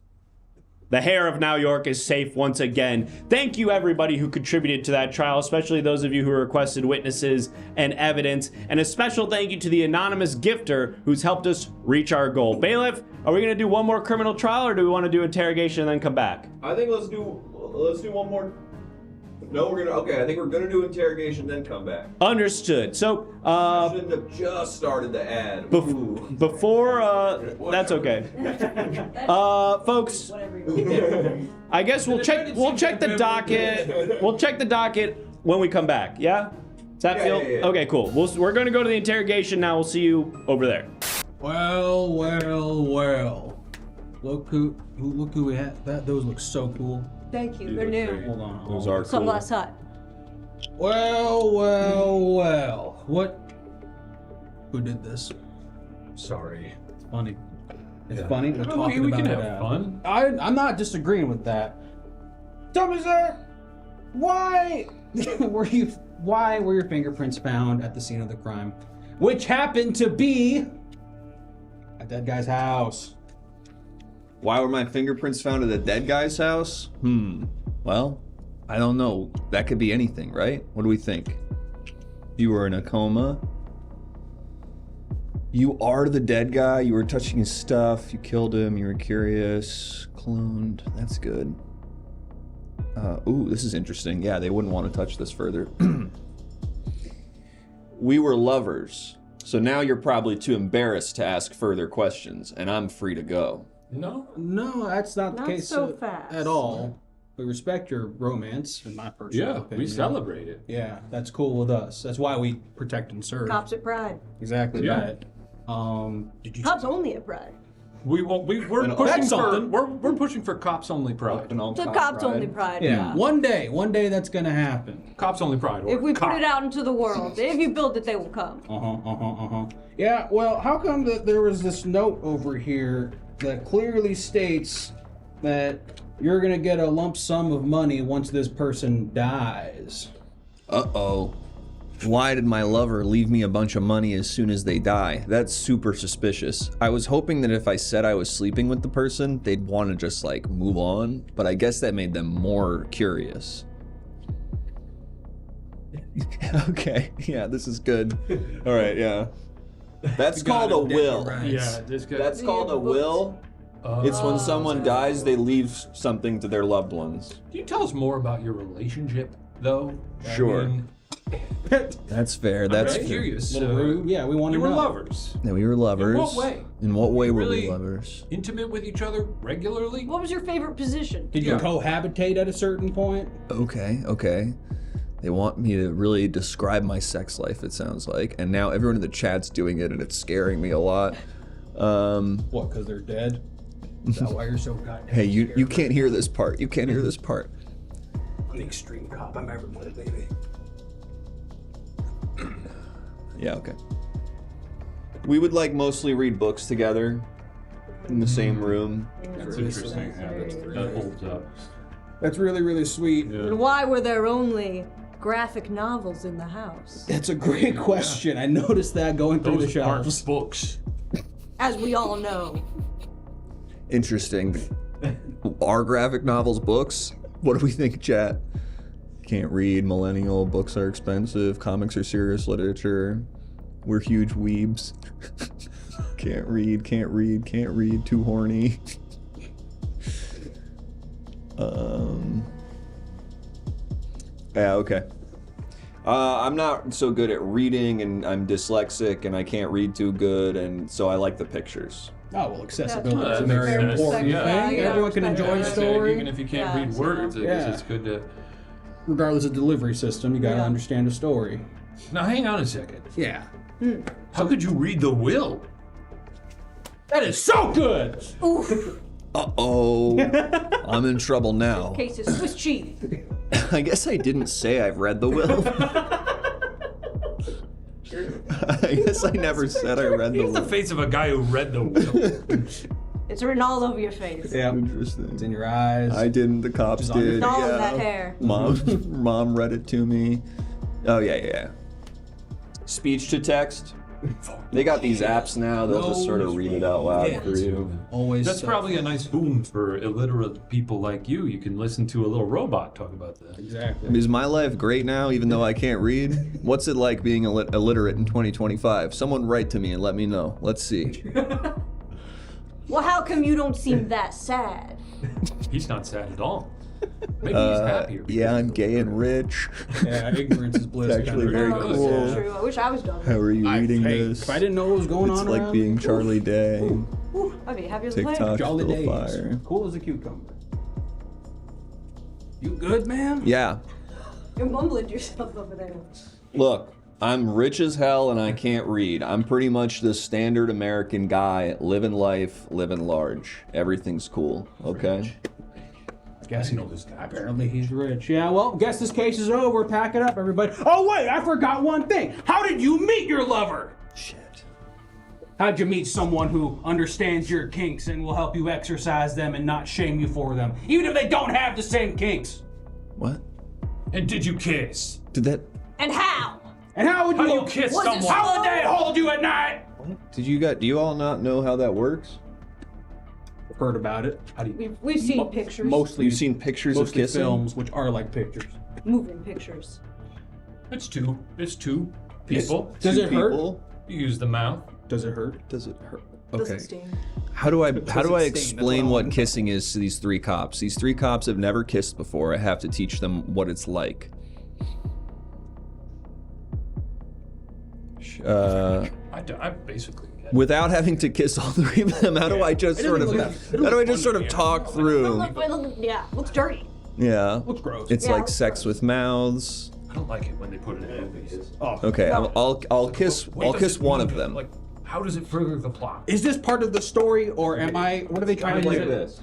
The hair of Now York is safe once again. Thank you everybody who contributed to that trial, especially those of you who requested witnesses and evidence. And a special thank you to the anonymous gifter who's helped us reach our goal. Bailiff, are we gonna do one more criminal trial or do we wanna do interrogation and then come back? I think let's do one more. No, I think we're gonna do interrogation, then come back. Understood. So, I shouldn't have just started the ad. before, that's okay. Folks, I guess we'll check the docket. We'll check the docket when we come back, yeah? Does that feel? Yeah. Okay, cool. We're gonna go to the interrogation now. We'll see you over there. Well. Look who we had. Those look so cool. Thank you. They're new. Hold on. Those are Some cool. last hot. Well. What? Who did this? Sorry. It's funny. It's funny. We're We talking can about have it. fun. I'm not disagreeing with that. Tell me, sir, why were your fingerprints found at the scene of the crime, which happened to be a dead guy's house? Why were my fingerprints found at a dead guy's house? Well, I don't know. That could be anything, right? What do we think? You were in a coma. You are the dead guy. You were touching his stuff. You killed him. You were curious. Cloned. That's good. Ooh, this is interesting. Yeah, they wouldn't want to touch this further. We were lovers. So now you're probably too embarrassed to ask further questions, and I'm free to go. No. No, that's not the Not case so fast. at all. We respect your romance, in my personal Yeah, opinion. we celebrate it. Yeah, that's cool with us. That's why we protect and serve. Cops at Pride. Exactly Yeah. that. Did you? Cops only at Pride. We're pushing that's for something. we're pushing for cops only pride. The cops only Pride. Yeah. One day that's gonna happen. Cops only pride. Or If we put cops. it out into the world, if you build it, they will come. Yeah. Well, how come that there was this note over here that clearly states that you're gonna get a lump sum of money once this person dies? Uh-oh. Why did my lover leave me a bunch of money as soon as they die? That's super suspicious. I was hoping that if I said I was sleeping with the person, they'd want to just like move on, but I guess that made them more curious. Okay, yeah, this is good. All right, yeah. That's called a will. Yeah, this guy. That's called a will. It's when someone dies, they leave something to their loved ones. Can you tell us more about your relationship, though? Sure. I mean, That's fair. I'm That's very fair. curious. Little rude. Yeah, we want to You know. were lovers, Yeah, we were lovers. In what way? In what way were Really? we lovers? intimate with each other regularly. What was your favorite position? Did you Yeah. cohabitate at a certain point? Okay. They want me to really describe my sex life, it sounds like. And now everyone in the chat's doing it and it's scaring me a lot. What? Because they're dead? Is that why you're so goddamn Hey, you can't hear this part. You can't hear this part. I'm the extreme cop. I'm everybody, baby. Yeah, okay. We would like mostly read books together in the same room. That's interesting. Yeah, that holds up. That's really, really sweet. And why were there only graphic novels in the house? That's a great question. I noticed that going through the Those aren't shelves. books. As we all know. Interesting. Are graphic novels books? What do we think, chat? Can't read, millennial, books are expensive, comics are serious literature. We're huge weebs. Can't read, too horny. Yeah, okay. I'm not so good at reading, and I'm dyslexic, and I can't read too good, and so I like the pictures. Oh, well, accessibility That's is a very fair. important Yeah. thing. Yeah, Everyone can respect enjoy a that. story. Even if you can't Yeah, read so- words, I Yeah. guess it's good to. Regardless of delivery system, you gotta Yeah. understand a story. Now, hang on a second. Yeah. How could you read the will? That is so good! Oof. Uh-oh. I'm in trouble now. Case is Swiss cheese. I guess I didn't say I've read the will. I guess I never said I read the You have the will. face of a guy who read the will. It's written all over your face. Yeah. Interesting. It's in your eyes. I didn't. The cops Just on your did. It's all in Yeah. that hair. Mom read it to me. Oh yeah. Speech to text. They got these apps now. They'll just sort of read it out loud for you. Always. That's probably a nice boon for illiterate people like you. You can listen to a little robot talk about that. Exactly. Is my life great now, even though I can't read? What's it like being illiterate in 2025? Someone write to me and let me know. Let's see. Well, how come you don't seem that sad? He's not sad at all. Maybe he's happier. Yeah, I'm gay and rich. Yeah, ignorance is bliss. It's actually very Oh, cool. that's true. I wish I was done. How are you reading Hey, this? if I didn't know what was going It's on like around, being Charlie Day. Ooh, I'd be happy as a player. TikTok Jolly still days. fire. Cool as a cucumber. You good, man? Yeah. You're mumbling to yourself over there. Look, I'm rich as hell and I can't read. I'm pretty much the standard American guy, living life, living large. Everything's cool, okay? Guess know this guy. Apparently he's rich. Yeah, well, guess this case is over. Pack it up, everybody. Oh, wait, I forgot one thing. How did you meet your lover? Shit. How'd you meet someone who understands your kinks and will help you exercise them and not shame you for them, even if they don't have the same kinks? What? And did you kiss? Did that... And how? And how would How you... do you kiss Was it someone? How would they hold you at night? Do you all not know how that works? Heard about it. How do you... We've seen pictures. Mostly... You've seen pictures of mostly kissing? films, which are like pictures. Moving pictures. It's two people. Does Two it hurt? people? You use the mouth. Does it hurt? Does it hurt? Doesn't Okay. sting. How do I it sting? explain That's what all. kissing is to these three cops? These three cops have never kissed before. I have to teach them what it's like. I basically get it. Without having to kiss all three of them, how do I just sort of talk through? Looks dirty. Yeah. Looks gross. It's Yeah, like looks sex gross. with mouths. I don't like it when they put it in movies. Oh. Okay, I'll kiss one of them. Like, how does it further the plot? Is this part of the story, or am I... What are they trying to do? this.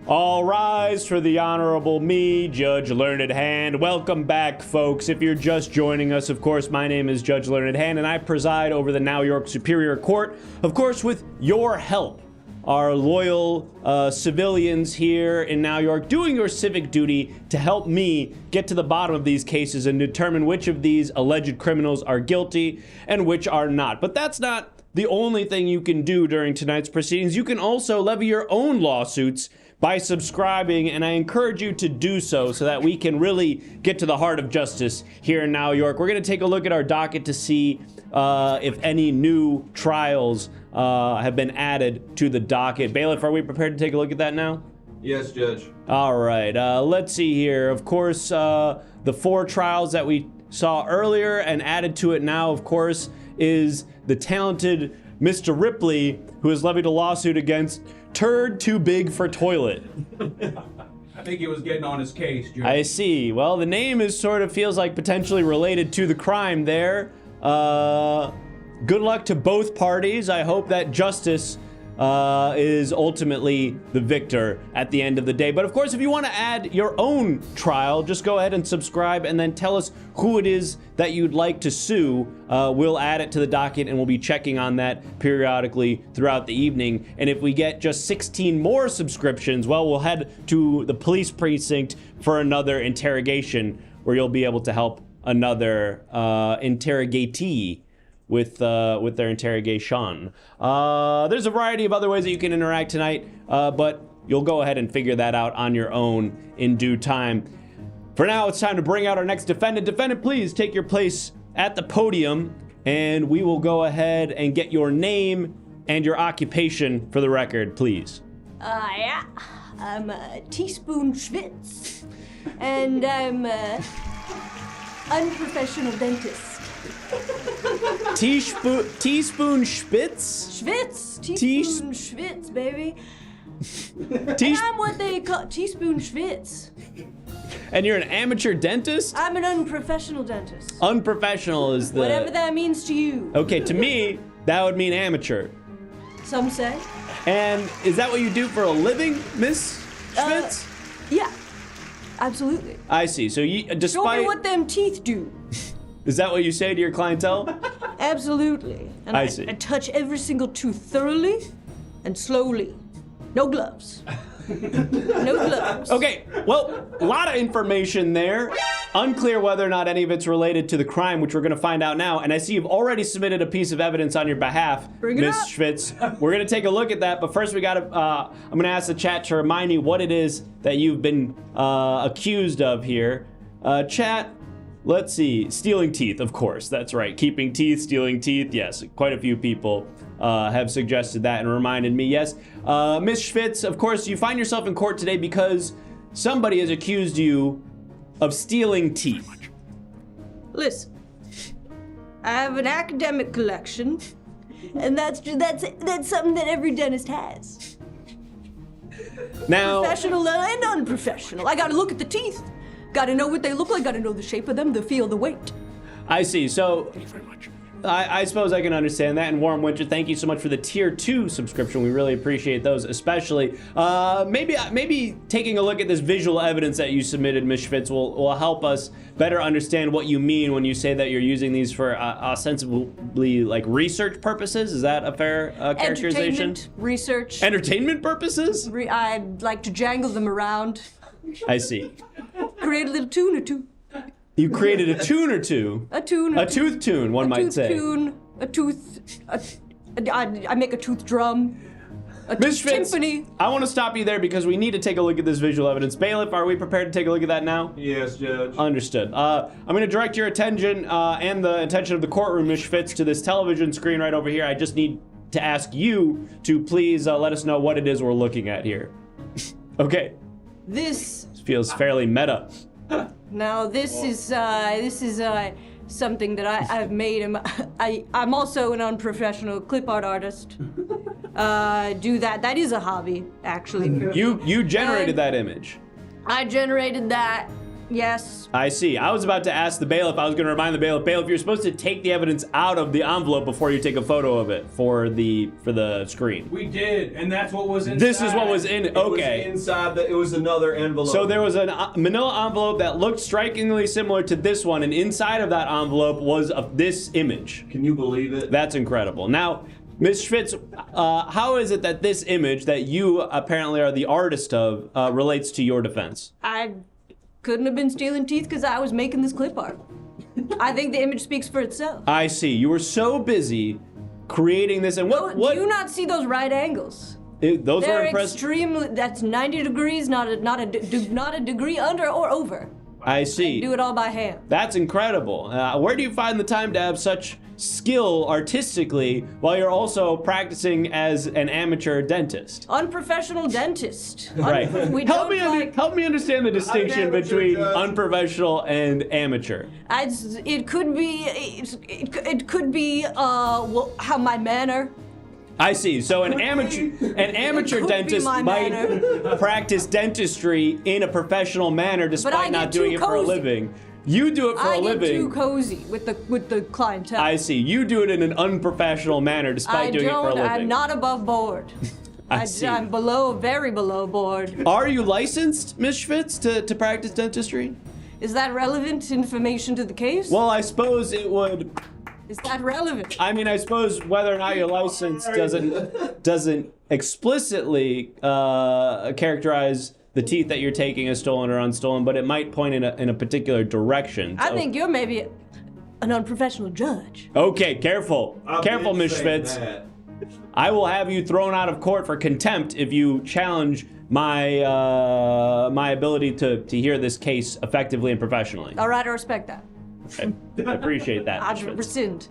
All rise for the Honorable me, Judge Learned Hand. Welcome back, folks. If you're just joining us, of course, my name is Judge Learned Hand, and I preside over the Now York Superior Court, of course, with your help. Our loyal civilians here in Now York doing your civic duty to help me get to the bottom of these cases and determine which of these alleged criminals are guilty and which are not. But that's not the only thing you can do during tonight's proceedings. You can also levy your own lawsuits by subscribing, and I encourage you to do so that we can really get to the heart of justice here in Now York. We're going to take a look at our docket to see if any new trials have been added to the docket. Bailiff, are we prepared to take a look at that now? Yes, Judge. All right, let's see here. Of course, the 4 trials that we saw earlier and added to it now, of course, is the talented Mr. Ripley, who has levied a lawsuit against Turd Too Big for Toilet. I think he was getting on his case, Joe. I see. Well, the name is sort of feels like potentially related to the crime there. Good luck to both parties. I hope that justice is ultimately the victor at the end of the day. But of course, if you want to add your own trial, just go ahead and subscribe and then tell us who it is that you'd like to sue. We'll add it to the docket and we'll be checking on that periodically throughout the evening. And if we get just 16 more subscriptions, well, we'll head to the police precinct for another interrogation where you'll be able to help another interrogatee with their interrogation. There's a variety of other ways that you can interact tonight, but you'll go ahead and figure that out on your own in due time. For now, it's time to bring out our next defendant. Defendant, please take your place at the podium, and we will go ahead and get your name and your occupation for the record, please. Yeah. I'm Teaspoon Schwitz, and I'm unprofessional dentist. Teaspoon Spitz? Schwitz! Teaspoon Schwitz, baby. Teas- I'm what they call Teaspoon Schwitz. and you're an amateur dentist? I'm an unprofessional dentist. Unprofessional is the... Whatever that means to you. Okay, to me, that would mean amateur. Some say. And is that what you do for a living, Miss Schmitz? Yeah. Absolutely. I see. So you, Show me despite... what them teeth do. Is that what you say to your clientele? Absolutely. And I see. I touch every single tooth thoroughly and slowly. No gloves. No gloves. Okay, well, a lot of information there. Unclear whether or not any of it's related to the crime, which we're going to find out now. And I see you've already submitted a piece of evidence on your behalf, Bring it Miss up. Schwitz. We're going to take a look at that, but first we got to. I'm going to ask the chat to remind me what it is that you've been accused of here. Chat. Let's see. Stealing teeth, of course. That's right. Keeping teeth, stealing teeth. Yes, quite a few people have suggested that and reminded me. Yes, Miss Schwitz. Of course, you find yourself in court today because somebody has accused you of stealing teeth. Listen, I have an academic collection, and that's something that every dentist has. Now, Professional and unprofessional. I gotta look at the teeth. Gotta know what they look like, gotta know the shape of them, the feel, the weight. I see. So, I suppose I can understand that. And Warm Winter, thank you so much for the Tier 2 subscription. We really appreciate those, especially. Maybe taking a look at this visual evidence that you submitted, Ms. Schwitz, will help us better understand what you mean when you say that you're using these for ostensibly like research purposes. Is that a fair characterization? Entertainment, research. Entertainment purposes? I like to jangle them around. I see. Create a little tune or two. You created a tune or two. A tune. A tooth tune, one might say. Tune, a tooth. I make a tooth drum. A Ms. Schwitz, timpani. I want to stop you there because we need to take a look at this visual evidence. Bailiff, are we prepared to take a look at that now? Yes, Judge. Understood. I'm going to direct your attention and the attention of the courtroom, Ms. Schwitz, to this television screen right over here. I just need to ask you to please let us know what it is we're looking at here. Okay. This Feels fairly meta. now this is something that I've made. I'm also an unprofessional clip art artist. Do that. That is a hobby, actually. You generated that image. I generated that. Yes. I see. I was about to ask the bailiff. I was going to remind the bailiff, you're supposed to take the evidence out of the envelope before you take a photo of it for the screen. We did, and that's what was inside. This is what was in. Okay. It was inside it was another envelope. So there was a manila envelope that looked strikingly similar to this one, and inside of that envelope was this image. Can you believe it? That's incredible. Now, Ms. Schwitz, how is it that this image that you apparently are the artist of relates to your defense? I couldn't have been stealing teeth because I was making this clip art. I think the image speaks for itself. I see. You were so busy creating this, and what? Do you not see those right angles? Those They're were impressive. extremely. That's 90 degrees, not a degree under or over. I see. Do it all by hand. That's incredible. Where do you find the time to have such skill artistically while you're also practicing as an amateur dentist? Unprofessional dentist. Right. We help don't me understand the distinction amateur, between Judge. unprofessional and amateur. It could be how my manner. I see. So an amateur could be dentist my might manner. practice dentistry in a professional manner I despite not get doing too it for a cozy. living. You do it for I a get too living. cozy with the clientele. I see. You do it in an unprofessional manner despite doing it for a living. I'm not above board. I see. I'm very below board. Are you licensed, Ms. Schwitz, to practice dentistry? Is that relevant information to the case? Well, I suppose it would. Is that relevant? I mean, I suppose whether or not you're licensed doesn't explicitly characterize the teeth that you're taking as stolen or unstolen, but it might point in a particular direction. I So- think you're maybe an unprofessional judge. Okay, careful, I careful, did Ms. say Schwitz. that. I will have you thrown out of court for contempt if you challenge my my ability to hear this case effectively and professionally. All right, I respect that. I appreciate that, I Ms. Schwitz. rescind.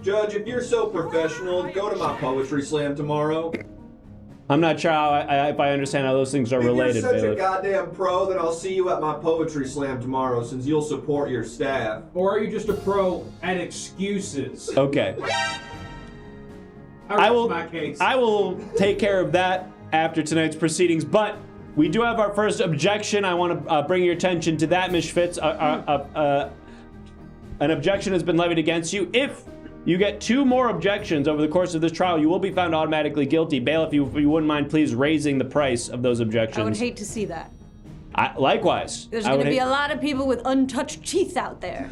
Judge, if you're so professional, go to my poetry slam tomorrow. I'm not sure if I understand how those things are related, If you're such bailiff. a goddamn pro, then I'll see you at my poetry slam tomorrow, since you'll support your staff. Or are you just a pro at excuses? Okay. I will. My case. I will take care of that after tonight's proceedings, but we do have our first objection. I want to bring your attention to that, Ms. Schwitz. An objection has been levied against you. If you get 2 more objections over the course of this trial, you will be found automatically guilty. Bailiff, if you wouldn't mind please raising the price of those objections. I would hate to see that. Likewise. There's I going would to be hate- a lot of people with untouched teeth out there.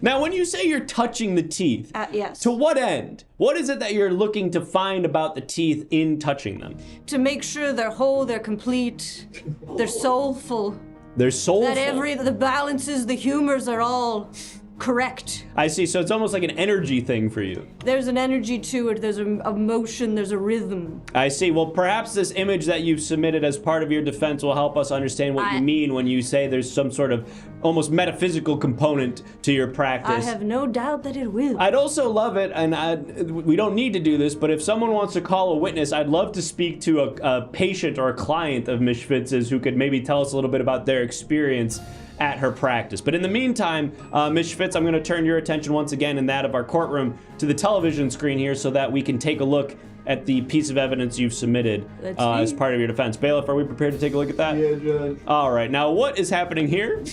Now, when you say you're touching the teeth, Yes. to what end? What is it that you're looking to find about the teeth in touching them? To make sure they're whole, they're complete, they're soulful. They're soulful. That the balances, the humors are all correct. I see. So it's almost like an energy thing for you. There's an energy to it. There's a motion. There's a rhythm. I see. Well, perhaps this image that you've submitted as part of your defense will help us understand what you mean when you say there's some sort of almost metaphysical component to your practice. I have no doubt that it will. I'd also love it, and we don't need to do this, but if someone wants to call a witness, I'd love to speak to a patient or a client of Miss Schwitz's who could maybe tell us a little bit about their experience at her practice. But in the meantime, Ms. Schwitz, I'm going to turn your attention once again and that of our courtroom to the television screen here so that we can take a look at the piece of evidence you've submitted as part of your defense. Bailiff, are we prepared to take a look at that? Yeah, Judge. All right. Now, what is happening here?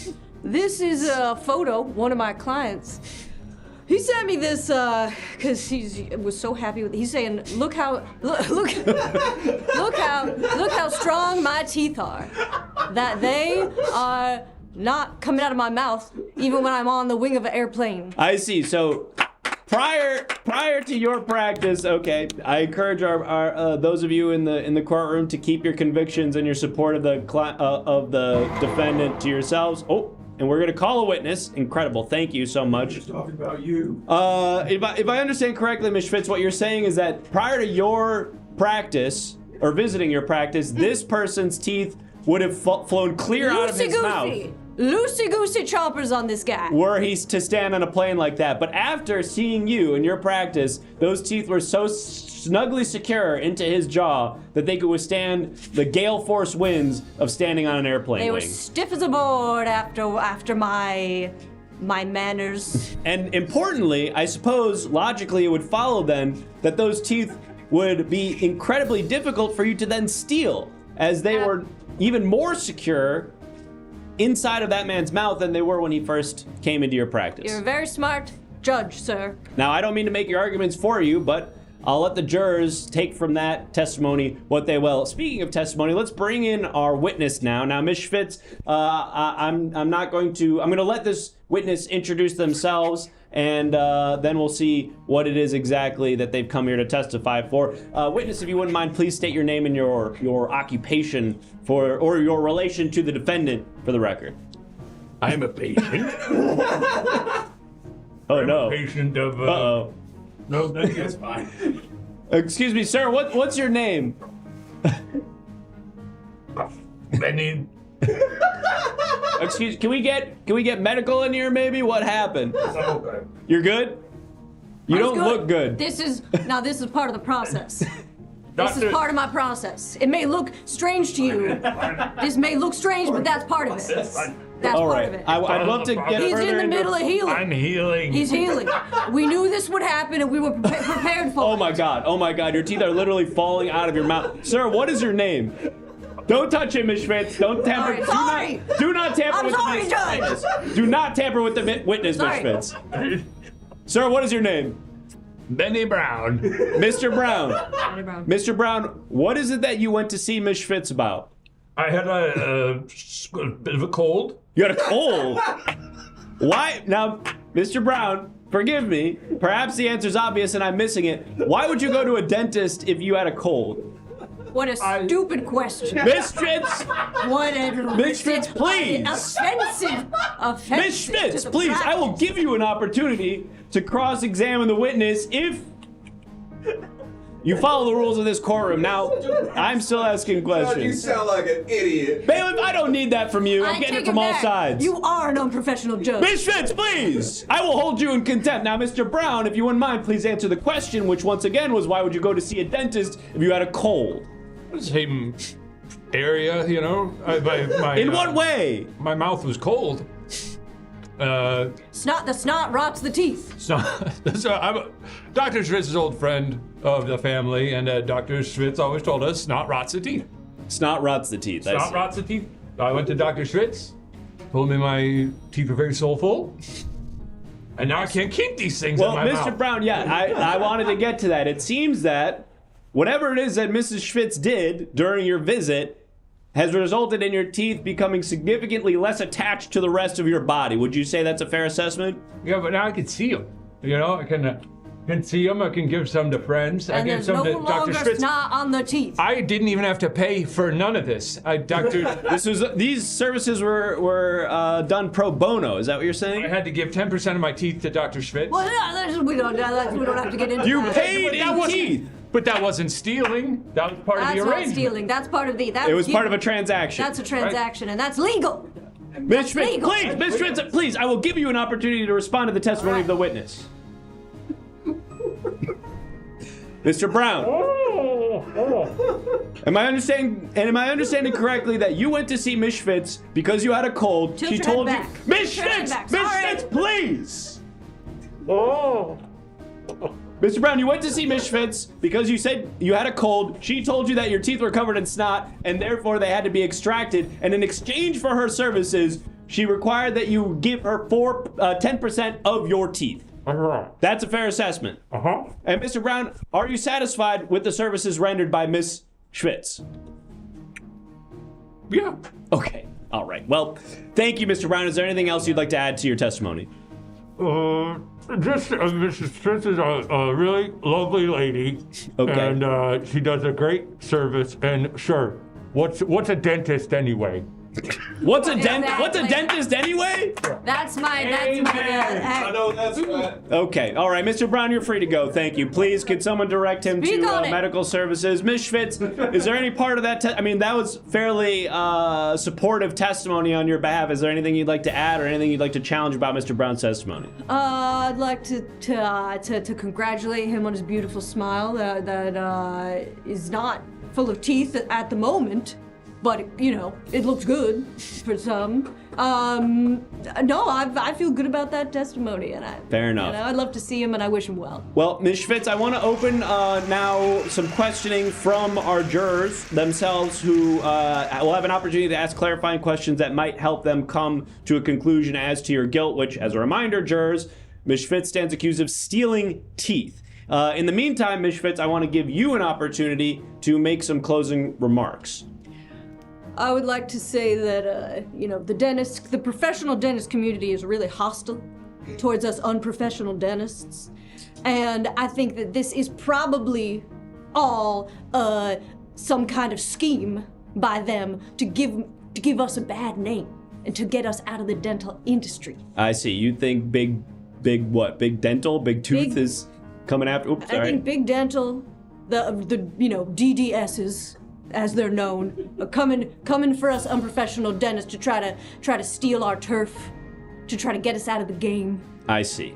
This is a photo, one of my clients. He sent me this because he was so happy with it. He's saying, look how strong my teeth are. That they are not coming out of my mouth even when I'm on the wing of an airplane. I see. So prior to your practice, okay, I encourage our those of you in the courtroom to keep your convictions and your support of the defendant to yourselves. Oh, and we're gonna call a witness. Incredible. Thank you so much. Just talking about you. If I understand correctly, Ms. Schwitz, what you're saying is that prior to your practice or visiting your practice, this person's teeth would have flown clear out of his mouth. Loosey-goosey chompers on this guy. Were he to stand on a plane like that. But after seeing you in your practice, those teeth were so snugly secure into his jaw that they could withstand the gale force winds of standing on an airplane They wing. were stiff as a board after my manners. And importantly, I suppose logically it would follow then that those teeth would be incredibly difficult for you to then steal, as they were even more secure inside of that man's mouth than they were when he first came into your practice. You're a very smart judge, sir. Now, I don't mean to make your arguments for you, but I'll let the jurors take from that testimony what they will. Speaking of testimony, let's bring in our witness now. Now, Ms. Schwitz, I'm going to let this witness introduce themselves, and then we'll see what it is exactly that they've come here to testify for. Witness, if you wouldn't mind, please state your name and your occupation or your relation to the defendant for the record. I'm a patient. Oh, no. Patient of. Uh-oh. No, that's fine. Excuse me, sir. What's your name? Benny. Excuse. Can we get medical in here? Maybe. What happened? Okay. You're good. You don't look good. This is part of the process. This Doctor- is part of my process. It may look strange to you. This may look strange, but that's part of it. That's All part right. of it. I'd love to get He's further in the into- middle of healing. I'm healing. He's healing. We knew this would happen, and we were prepared for it. Oh my God. Oh my God. Your teeth are literally falling out of your mouth. Sir, what is your name? Don't touch him, Ms. Schwitz. Don't tamper. Sorry. Do not tamper I'm with sorry, the Judge. witness. Do not tamper with the witness, Sorry. Ms. Schwitz. Sir, what is your name? Benny Brown. Mr. Brown. Johnny Brown. Mr. Brown, what is it that you went to see Ms. Schwitz about? I had a bit of a cold. You had a cold. Why? Now, Mr. Brown, forgive me. Perhaps the answer's obvious and I'm missing it. Why would you go to a dentist if you had a cold? What a stupid question. Miss Schwitz! What a Miss Schwitz, please! offensive. Miss Schwitz, please, I will give you an opportunity to cross-examine the witness if you follow the rules of this courtroom. Now, I'm still asking You questions. sound like an idiot. Bailiff, I don't need that from you. I'm getting it from all sides. You are an unprofessional judge. Miss Schwitz, please! I will hold you in contempt. Now, Mr. Brown, if you wouldn't mind, please answer the question, which once again was, why would you go to see a dentist if you had a cold? Same area, you know. In what way? My mouth was cold. The snot rots the teeth. So I'm Dr. Schwitz's old friend of the family, and Dr. Schwitz always told us snot rots the teeth. Snot rots the teeth. Snot rots the teeth. I went to Dr. Schwitz, told me my teeth are very soulful, and now I can't keep these things in Well, my Mr. mouth. Brown, yeah, I wanted to get to that. It seems that whatever it is that Mrs. Schwitz did during your visit has resulted in your teeth becoming significantly less attached to the rest of your body. Would you say that's a fair assessment? Yeah, but now I can see them. You know, I can. can see them. I can give some to friends. I And gave there's some no to Dr. longer Schmitz. snot on the teeth. I didn't even have to pay for none of this. These services were done pro bono. Is that what you're I saying? had to give 10% of my teeth to Dr. Schmitz. Well, yeah, we don't have to get into You that. paid That in wasn't- teeth. But that wasn't stealing. That was part of That's the not arrangement. stealing. That's part of the. It was part of a transaction. That's a transaction, and that's legal. Ms. Schmitz, legal. please, Ms. Schmitz, please, I will give you an opportunity to respond to the testimony of the witness. Mr. Brown. Am I understanding correctly that you went to see Ms. Schmitz because you had a cold? Tilt She your told head you, back. Ms. Tilt your head Schmitz, back. Ms. Sorry. Schmitz, please. Mr. Brown, you went to see Ms. Schmitz because you said you had a cold. She told you that your teeth were covered in snot and therefore they had to be extracted. And in exchange for her services, she required that you give her 10% of your teeth. That's a fair assessment. And Mr. Brown, are you satisfied with the services rendered by Ms. Schmitz? Yeah. Okay. All right. Well, thank you, Mr. Brown. Is there anything else you'd like to add to your testimony? Mrs. Schmitz is a really lovely lady. Okay. And she does a great service. And sure, what's a dentist anyway? What's a Exactly. dentist anyway? That's my. I know that's right. Okay, all right, Mr. Brown, you're free to go. Thank you. Please, could someone direct him Speak to on it. medical services? Ms. Schmitz, is there any part of that? I mean, that was fairly supportive testimony on your behalf. Is there anything you'd like to add, or anything you'd like to challenge about Mr. Brown's testimony? I'd like to congratulate him on his beautiful smile that is not full of teeth at the moment, but you know it looks good for some. No, I feel good about that testimony, and Fair enough. You know, I'd love to see him, and I wish him well. Well, Ms. Schmitz, I want to open now some questioning from our jurors themselves, who will have an opportunity to ask clarifying questions that might help them come to a conclusion as to your guilt, which, as a reminder, jurors, Ms. Schmitz stands accused of stealing teeth. In the meantime, Ms. Schmitz, I want to give you an opportunity to make some closing remarks. I would like to say that, you know, the professional dentist community is really hostile towards us unprofessional dentists. And I think that this is probably all some kind of scheme by them to give us a bad name and to get us out of the dental industry. I see. You think big what? Big dental? Big tooth Big- is coming after? Oops, I sorry. think big dental, the you know, DDSs, as they're known, are coming for us unprofessional dentists to try to steal our turf, to try to get us out of the game. I see.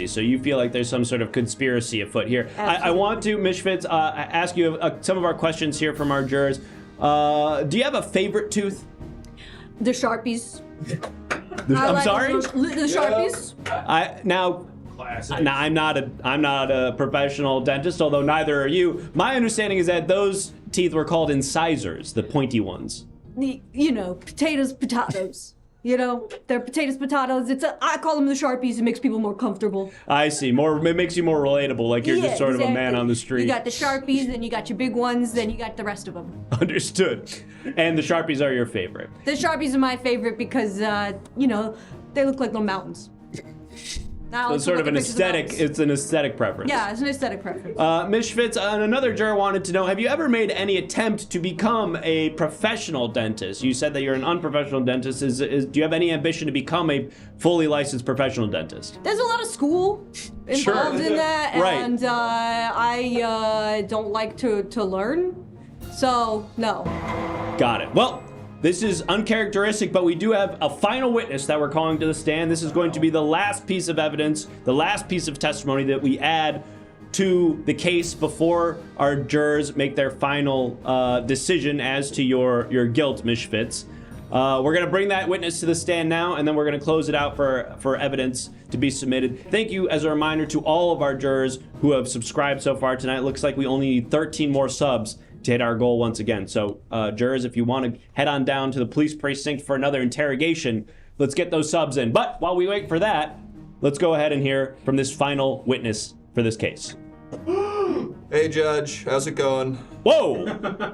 So you feel like there's some sort of conspiracy afoot here. I want to, Ms. Schmitz, ask you some of our questions here from our jurors. Do you have a favorite tooth? The Sharpies. I'm sorry? The Sharpies. I'm not a professional dentist, although neither are you. My understanding is that those teeth were called incisors, the pointy ones. You know, potatoes. You know, they're potatoes. I call them the Sharpies. It makes people more comfortable. I see. It makes you more relatable, like you're Yeah, just sort of a man exactly. on the street. You got the Sharpies, then you got your big ones, then you got the rest of them. Understood. And the Sharpies are your favorite. The Sharpies are my favorite because, you know, they look like little mountains. So it's sort of an aesthetic. It's an aesthetic preference. Yeah, it's an aesthetic preference. Ms. Schmitz, another juror wanted to know, have you ever made any attempt to become a professional dentist? You said that you're an unprofessional dentist. Do you have any ambition to become a fully licensed professional dentist? There's a lot of school involved in that, Right. and I don't like to learn, so no. Got it. Well, this is uncharacteristic, but we do have a final witness that we're calling to the stand. This is going to be the last piece of evidence, the last piece of testimony that we add to the case before our jurors make their final decision as to your guilt, Ms. Schmitz. We're going to bring that witness to the stand now, and then we're going to close it out for evidence to be submitted. Thank you, as a reminder, to all of our jurors who have subscribed so far tonight. It looks like we only need 13 more subs to hit our goal once again. So, jurors, if you want to head on down to the police precinct for another interrogation, let's get those subs in. But while we wait for that, let's go ahead and hear from this final witness for this case. Hey, Judge, how's it going? Whoa!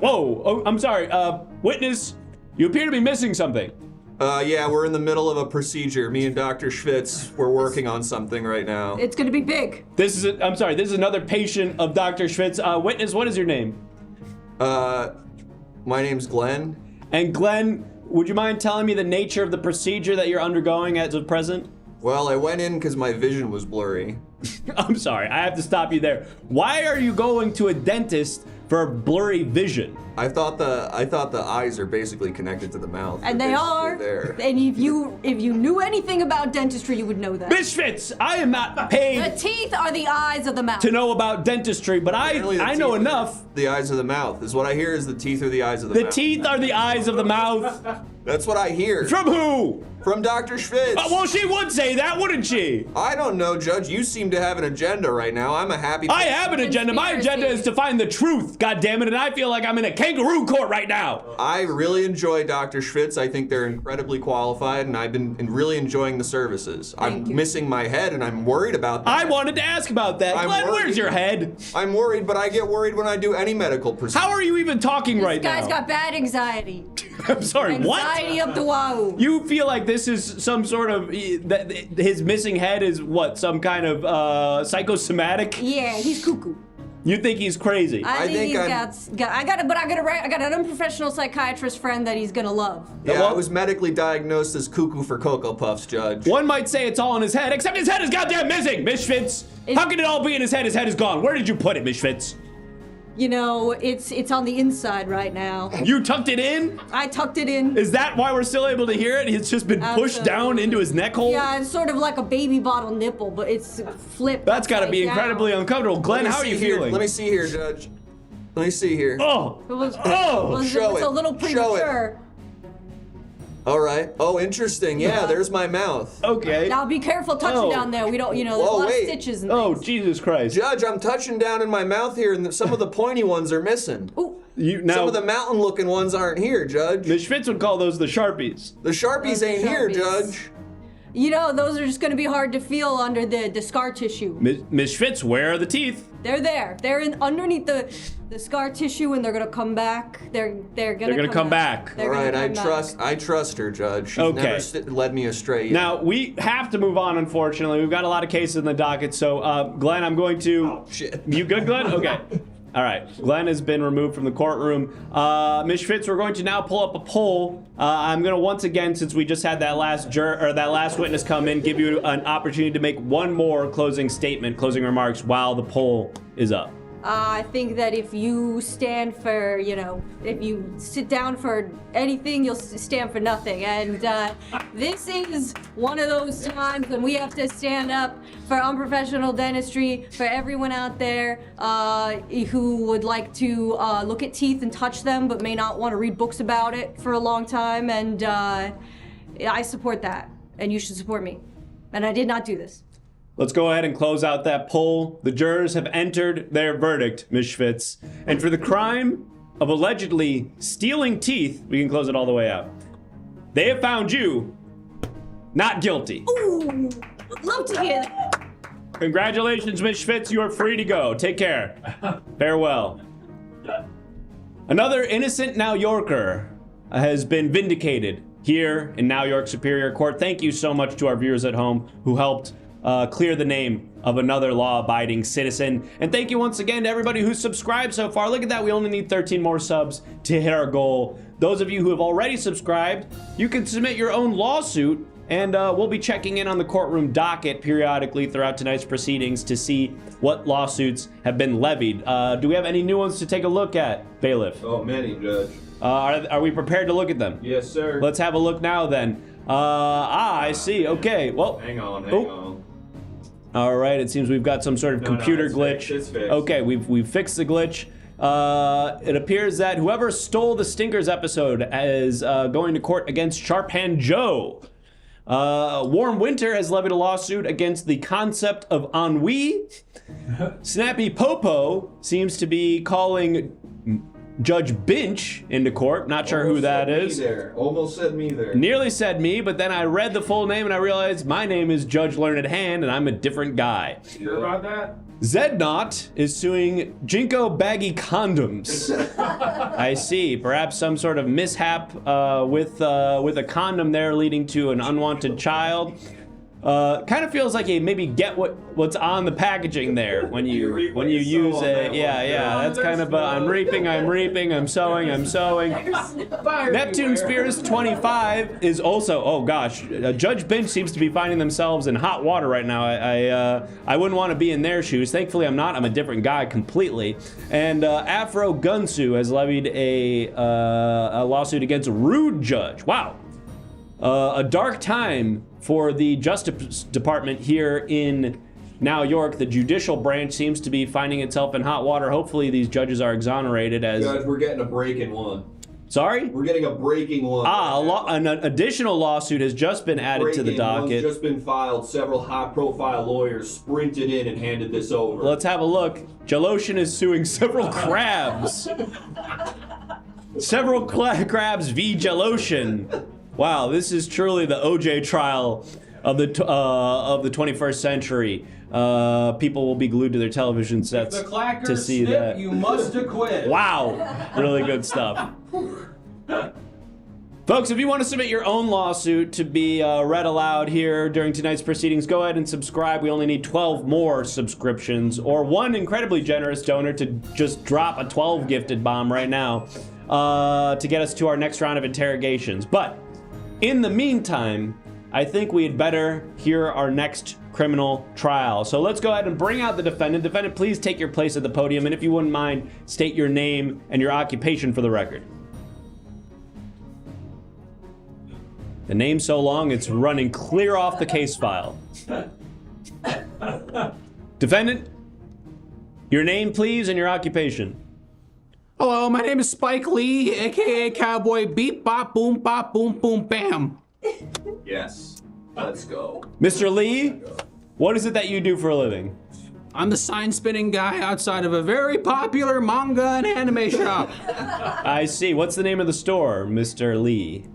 Oh, I'm sorry. Witness, you appear to be missing something. Yeah, we're in the middle of a procedure. Me and Dr. Schwitz, we're working on something right now. It's gonna be big. This is I'm sorry, this is another patient of Dr. Schwitz. Witness, what is your name? My name's Glenn. And Glenn, would you mind telling me the nature of the procedure that you're undergoing as of present? Well, I went in because my vision was blurry. I'm sorry, I have to stop you there. Why are you going to a dentist for blurry vision? I thought the eyes are basically connected to the mouth. And They're they basically are. there. And if you knew anything about dentistry, you would know that. Misfits, I am not The paid teeth are the eyes of the mouth. to know about dentistry, but Apparently the I know teeth are enough. The eyes of the mouth is what I hear. Is the teeth are the eyes of the The mouth. teeth are the eyes of the mouth. That's what I hear. From who? From Dr. Schwitz. Well, she would say that, wouldn't she? I don't know, Judge. You seem to have an agenda right now. I'm a happy. I have an agenda. My agenda is to find the truth, goddammit, and I feel like I'm in a kangaroo court right now. I really enjoy Dr. Schwitz. I think they're incredibly qualified, and I've been really enjoying the services. Thank you. Missing my head, and I'm worried about that. I wanted to ask about that. I'm Glenn, worried. where's your head? I'm worried, but I get worried when I do any medical procedure. How are you even talking right This guy's now? got bad anxiety. I'm sorry, what? Anxiety up the wahoo. You feel like this is some sort of that his missing head is what, some kind of psychosomatic? Yeah, he's cuckoo. You think he's crazy? I think he's I'm- I got an unprofessional psychiatrist friend that he's gonna love. Yeah, Well- I was medically diagnosed as cuckoo for Cocoa Puffs, Judge. One might say it's all in his head, except his head is goddamn missing, Misfits. How can it all be in his head? His head is gone. Where did you put it, Misfits? You know, it's on the inside right now. You tucked it in? I tucked it in. Is that why we're still able to hear it? It's just been pushed Absolutely. down into his neck hole? Yeah, it's sort of like a baby bottle nipple, but it's flipped. That's gotta be upside down. incredibly uncomfortable. Glenn, Let me how are you see here. feeling? Let me see here, Judge. Let me see here. Oh! It was, Oh, show it's it. a little Show it. premature. All right. Oh, interesting. Yeah, there's my mouth. Okay. Now be careful touching Oh. down there. We don't, there's a Whoa, lot wait. of stitches and Oh, things. Jesus Christ. Judge, I'm touching down in my mouth here, and some of the pointy ones are missing. Ooh, You Some now of the mountain-looking ones aren't here, Judge. the Schwitz would call those the Sharpies. The Sharpies Those are ain't here, Sharpies. Judge. those are just gonna be hard to feel under the scar tissue. Miss Schwitz, where are the teeth? They're there. They're underneath the scar tissue, and they're gonna come back. They're gonna come back. They're All gonna right, I come back. trust her, Judge. She's Okay. never led me astray yet. Now, we have to move on, unfortunately. We've got a lot of cases in the docket, so, Glenn, I'm going to... shit. You good, Glenn? Okay. All right. Glenn has been removed from the courtroom. Ms. Schwitz, we're going to now pull up a poll. I'm going to once again, since we just had that last witness come in, give you an opportunity to make one more closing statement, closing remarks while the poll is up. I think that if you stand for, if you sit down for anything, you'll stand for nothing. And this is one of those times when we have to stand up for unprofessional dentistry, for everyone out there who would like to look at teeth and touch them, but may not want to read books about it for a long time. And I support that, and you should support me. And I did not do this. Let's go ahead and close out that poll. The jurors have entered their verdict, Ms. Schwitz. And for the crime of allegedly stealing teeth, we can close it all the way out. They have found you not guilty. Ooh, love to hear that. Congratulations, Ms. Schwitz. You are free to go. Take care. Farewell. Another innocent Now Yorker has been vindicated here in Now York Superior Court. Thank you so much to our viewers at home who helped clear the name of another law-abiding citizen. And thank you once again to everybody who's subscribed so far. Look at that, we only need 13 more subs to hit our goal. Those of you who have already subscribed, you can submit your own lawsuit, and we'll be checking in on the courtroom docket periodically throughout tonight's proceedings to see what lawsuits have been levied. Do we have any new ones to take a look at, Bailiff? Oh, many, Judge. Are we prepared to look at them? Yes, sir. Let's have a look now then. I see. Okay, well. Hang on. All right, it seems we've got some sort of computer it's glitch. fixed, it's fixed. Okay, we've fixed the glitch. It appears that whoever stole the Stinkers episode is going to court against Sharp Hand Joe. Warm Winter has levied a lawsuit against the concept of ennui. Snappy Popo seems to be calling Judge Binch into court. Not sure who that is. Almost said me there. Nearly said me, but then I read the full name and I realized my name is Judge Learned Hand and I'm a different guy. Sure about that? Zednot is suing Jinko Baggy Condoms. I see. Perhaps some sort of mishap with a condom there leading to an unwanted child. Kind of feels like you maybe get what's on the packaging there when you use it. Yeah. That's kind of I'm reaping, I'm sowing. Neptune Spears 25 is also. Oh gosh, Judge Bench seems to be finding themselves in hot water right now. I wouldn't want to be in their shoes. Thankfully, I'm not. I'm a different guy completely. And Afro Gunsu has levied a lawsuit against Rude Judge. Wow. A dark time for the Justice Department here in New York. The judicial branch seems to be finding itself in hot water. Hopefully these judges are exonerated as... Guys, we're getting a break-in one. Sorry? We're getting a breaking one. An additional lawsuit has just been added to the docket. One's just been filed. Several high-profile lawyers sprinted in and handed this over. Let's have a look. Jaloshin is suing several crabs. Several crabs v. Jaloshin. Wow, this is truly the OJ trial of the 21st century. People will be glued to their television sets to see that. You must acquit. Wow, really good stuff. Folks, if you want to submit your own lawsuit to be read aloud here during tonight's proceedings, go ahead and subscribe. We only need 12 more subscriptions, or one incredibly generous donor to just drop a 12 gifted bomb right now to get us to our next round of interrogations. But in the meantime, I think we had better hear our next criminal trial. So let's go ahead and bring out the defendant. Defendant, please take your place at the podium, and if you wouldn't mind, state your name and your occupation for the record. The name's so long, it's running clear off the case file. Defendant, your name, please, and your occupation. Hello, my name is Spike Lee, aka Cowboy Beep Bop Boom Bop Boom Boom Bam. Yes, let's go. Mr. Lee, what is it that you do for a living? I'm the sign spinning guy outside of a very popular manga and anime shop. I see. What's the name of the store, Mr. Lee?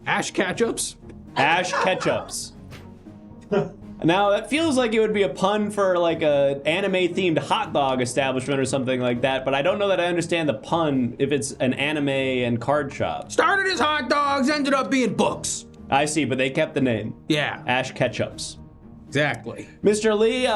Ash Ketchups. Ash Ketchups. Now, that feels like it would be a pun for like a anime-themed hot dog establishment or something like that, but I don't know that I understand the pun if it's an anime and card shop. Started as hot dogs, ended up being books. I see, but they kept the name. Yeah. Ash Ketchups. Exactly. Mr. Lee,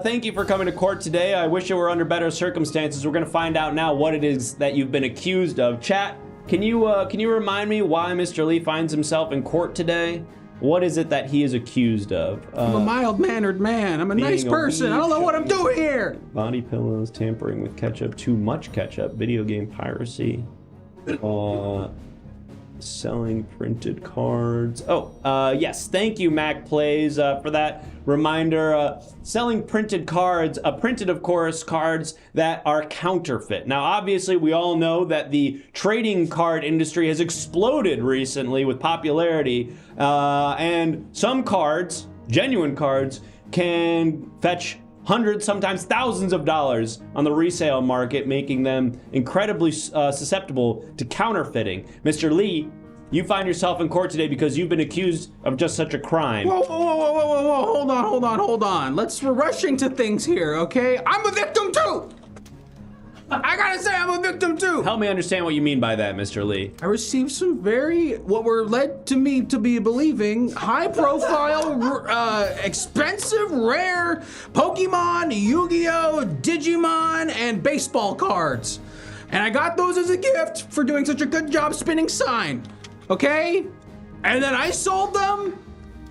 thank you for coming to court today. I wish it were under better circumstances. We're gonna find out now what it is that you've been accused of. Chat, can you remind me why Mr. Lee finds himself in court today? What is it that he is accused of? I'm a mild-mannered man. I'm a nice person. I don't know what I'm doing here. Body pillows, tampering with ketchup, too much ketchup, video game piracy, selling printed cards. Yes, thank you, Mac Plays, for that reminder. Selling printed cards, printed, of course, cards that are counterfeit. Now, obviously, we all know that the trading card industry has exploded recently with popularity, and some cards, genuine cards, can fetch hundreds, sometimes thousands of dollars on the resale market, making them incredibly susceptible to counterfeiting. Mr. Lee, you find yourself in court today because you've been accused of just such a crime. Whoa, hold on. We're rushing to things here, okay? I'm a victim too! I gotta say, I'm a victim too! Help me understand what you mean by that, Mr. Lee. I received some what were led to me to be believing, high-profile, expensive, rare Pokemon, Yu-Gi-Oh!, Digimon, and baseball cards. And I got those as a gift for doing such a good job spinning sign, okay? And then I sold them,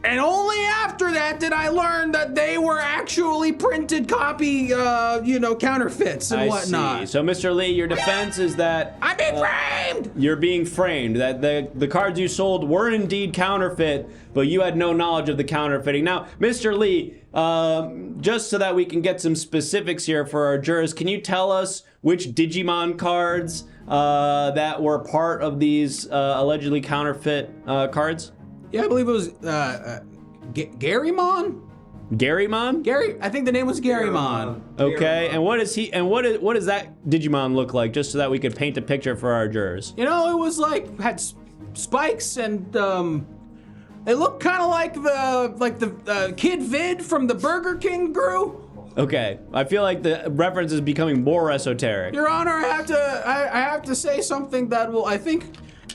and only after that did I learn that they were actually printed copy, counterfeits and whatnot. I see. So, Mr. Lee, your defense is that... I'm being framed! You're being framed, that the cards you sold were indeed counterfeit, but you had no knowledge of the counterfeiting. Now, Mr. Lee, just so that we can get some specifics here for our jurors, can you tell us which Digimon cards that were part of these allegedly counterfeit cards? Yeah, I believe it was Garymon? Garymon? Gary, I think the name was Garymon. Okay, and what is he? And what does that Digimon look like? Just so that we could paint a picture for our jurors. You know, it was had spikes and it looked kind of like the Kid Vid from the Burger King crew. Okay, I feel like the reference is becoming more esoteric. Your Honor, I have to say something that will, I think,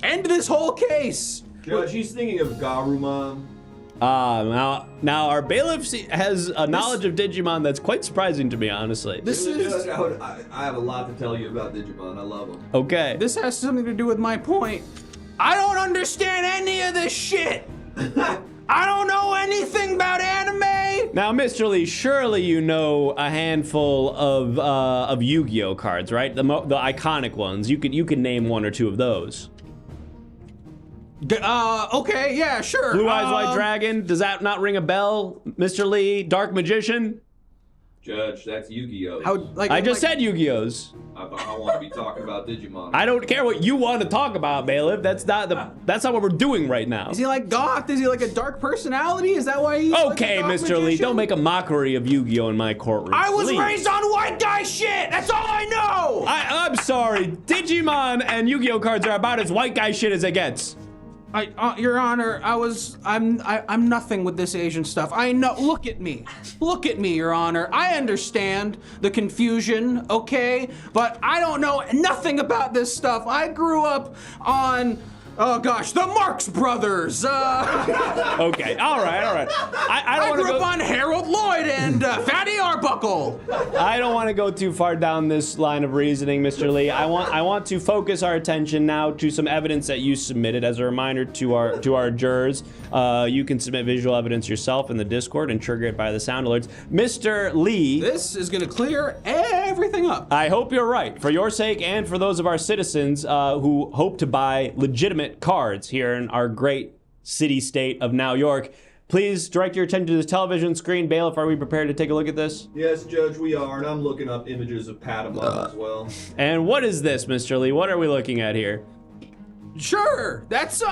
end this whole case. Judge, he's thinking of Garurumon. Now our bailiff has a knowledge of Digimon that's quite surprising to me, honestly. Judge, I have a lot to tell you about Digimon. I love them. Okay. This has something to do with my point. I don't understand any of this shit. I don't know anything about anime. Now, Mr. Lee, surely you know a handful of Yu-Gi-Oh cards, right? The iconic ones. You could name one or two of those. Okay, yeah, sure. Blue Eyes White Dragon. Does that not ring a bell, Mr. Lee? Dark Magician. Judge, that's Yu-Gi-Oh. I just said Yu-Gi-Ohs. I want to be talking about Digimon. I don't care what you want to talk about, bailiff. That's not what we're doing right now. Is he like goth? Is he like a dark personality? Is that why he's Okay, like a goth Mr. Lee, magician? don't make a mockery of Yu-Gi-Oh in my courtroom. I was please. raised on white guy shit. That's all I know. I'm sorry. Digimon and Yu-Gi-Oh cards are about as white guy shit as it gets. Your Honor, I'm nothing with this Asian stuff. I know. Look at me, Your Honor. I understand the confusion, okay, but I don't know nothing about this stuff. I grew up on, oh gosh, the Marx Brothers. Okay, all right. I grew up on Harold Lloyd and Fatty Arbuckle. I don't want to go too far down this line of reasoning, Mr. Lee. I want to focus our attention now to some evidence that you submitted. As a reminder to our jurors, you can submit visual evidence yourself in the Discord and trigger it by the sound alerts. Mr. Lee, This is gonna clear everything up. I hope you're right, for your sake and for those of our citizens who hope to buy legitimate cards here in our great city-state of New York. Please direct your attention to the television screen. Bailiff, are we prepared to take a look at this? Yes, Judge, we are, and I'm looking up images of Patamon as well. And what is this, Mr. Lee? What are we looking at here? Sure, that's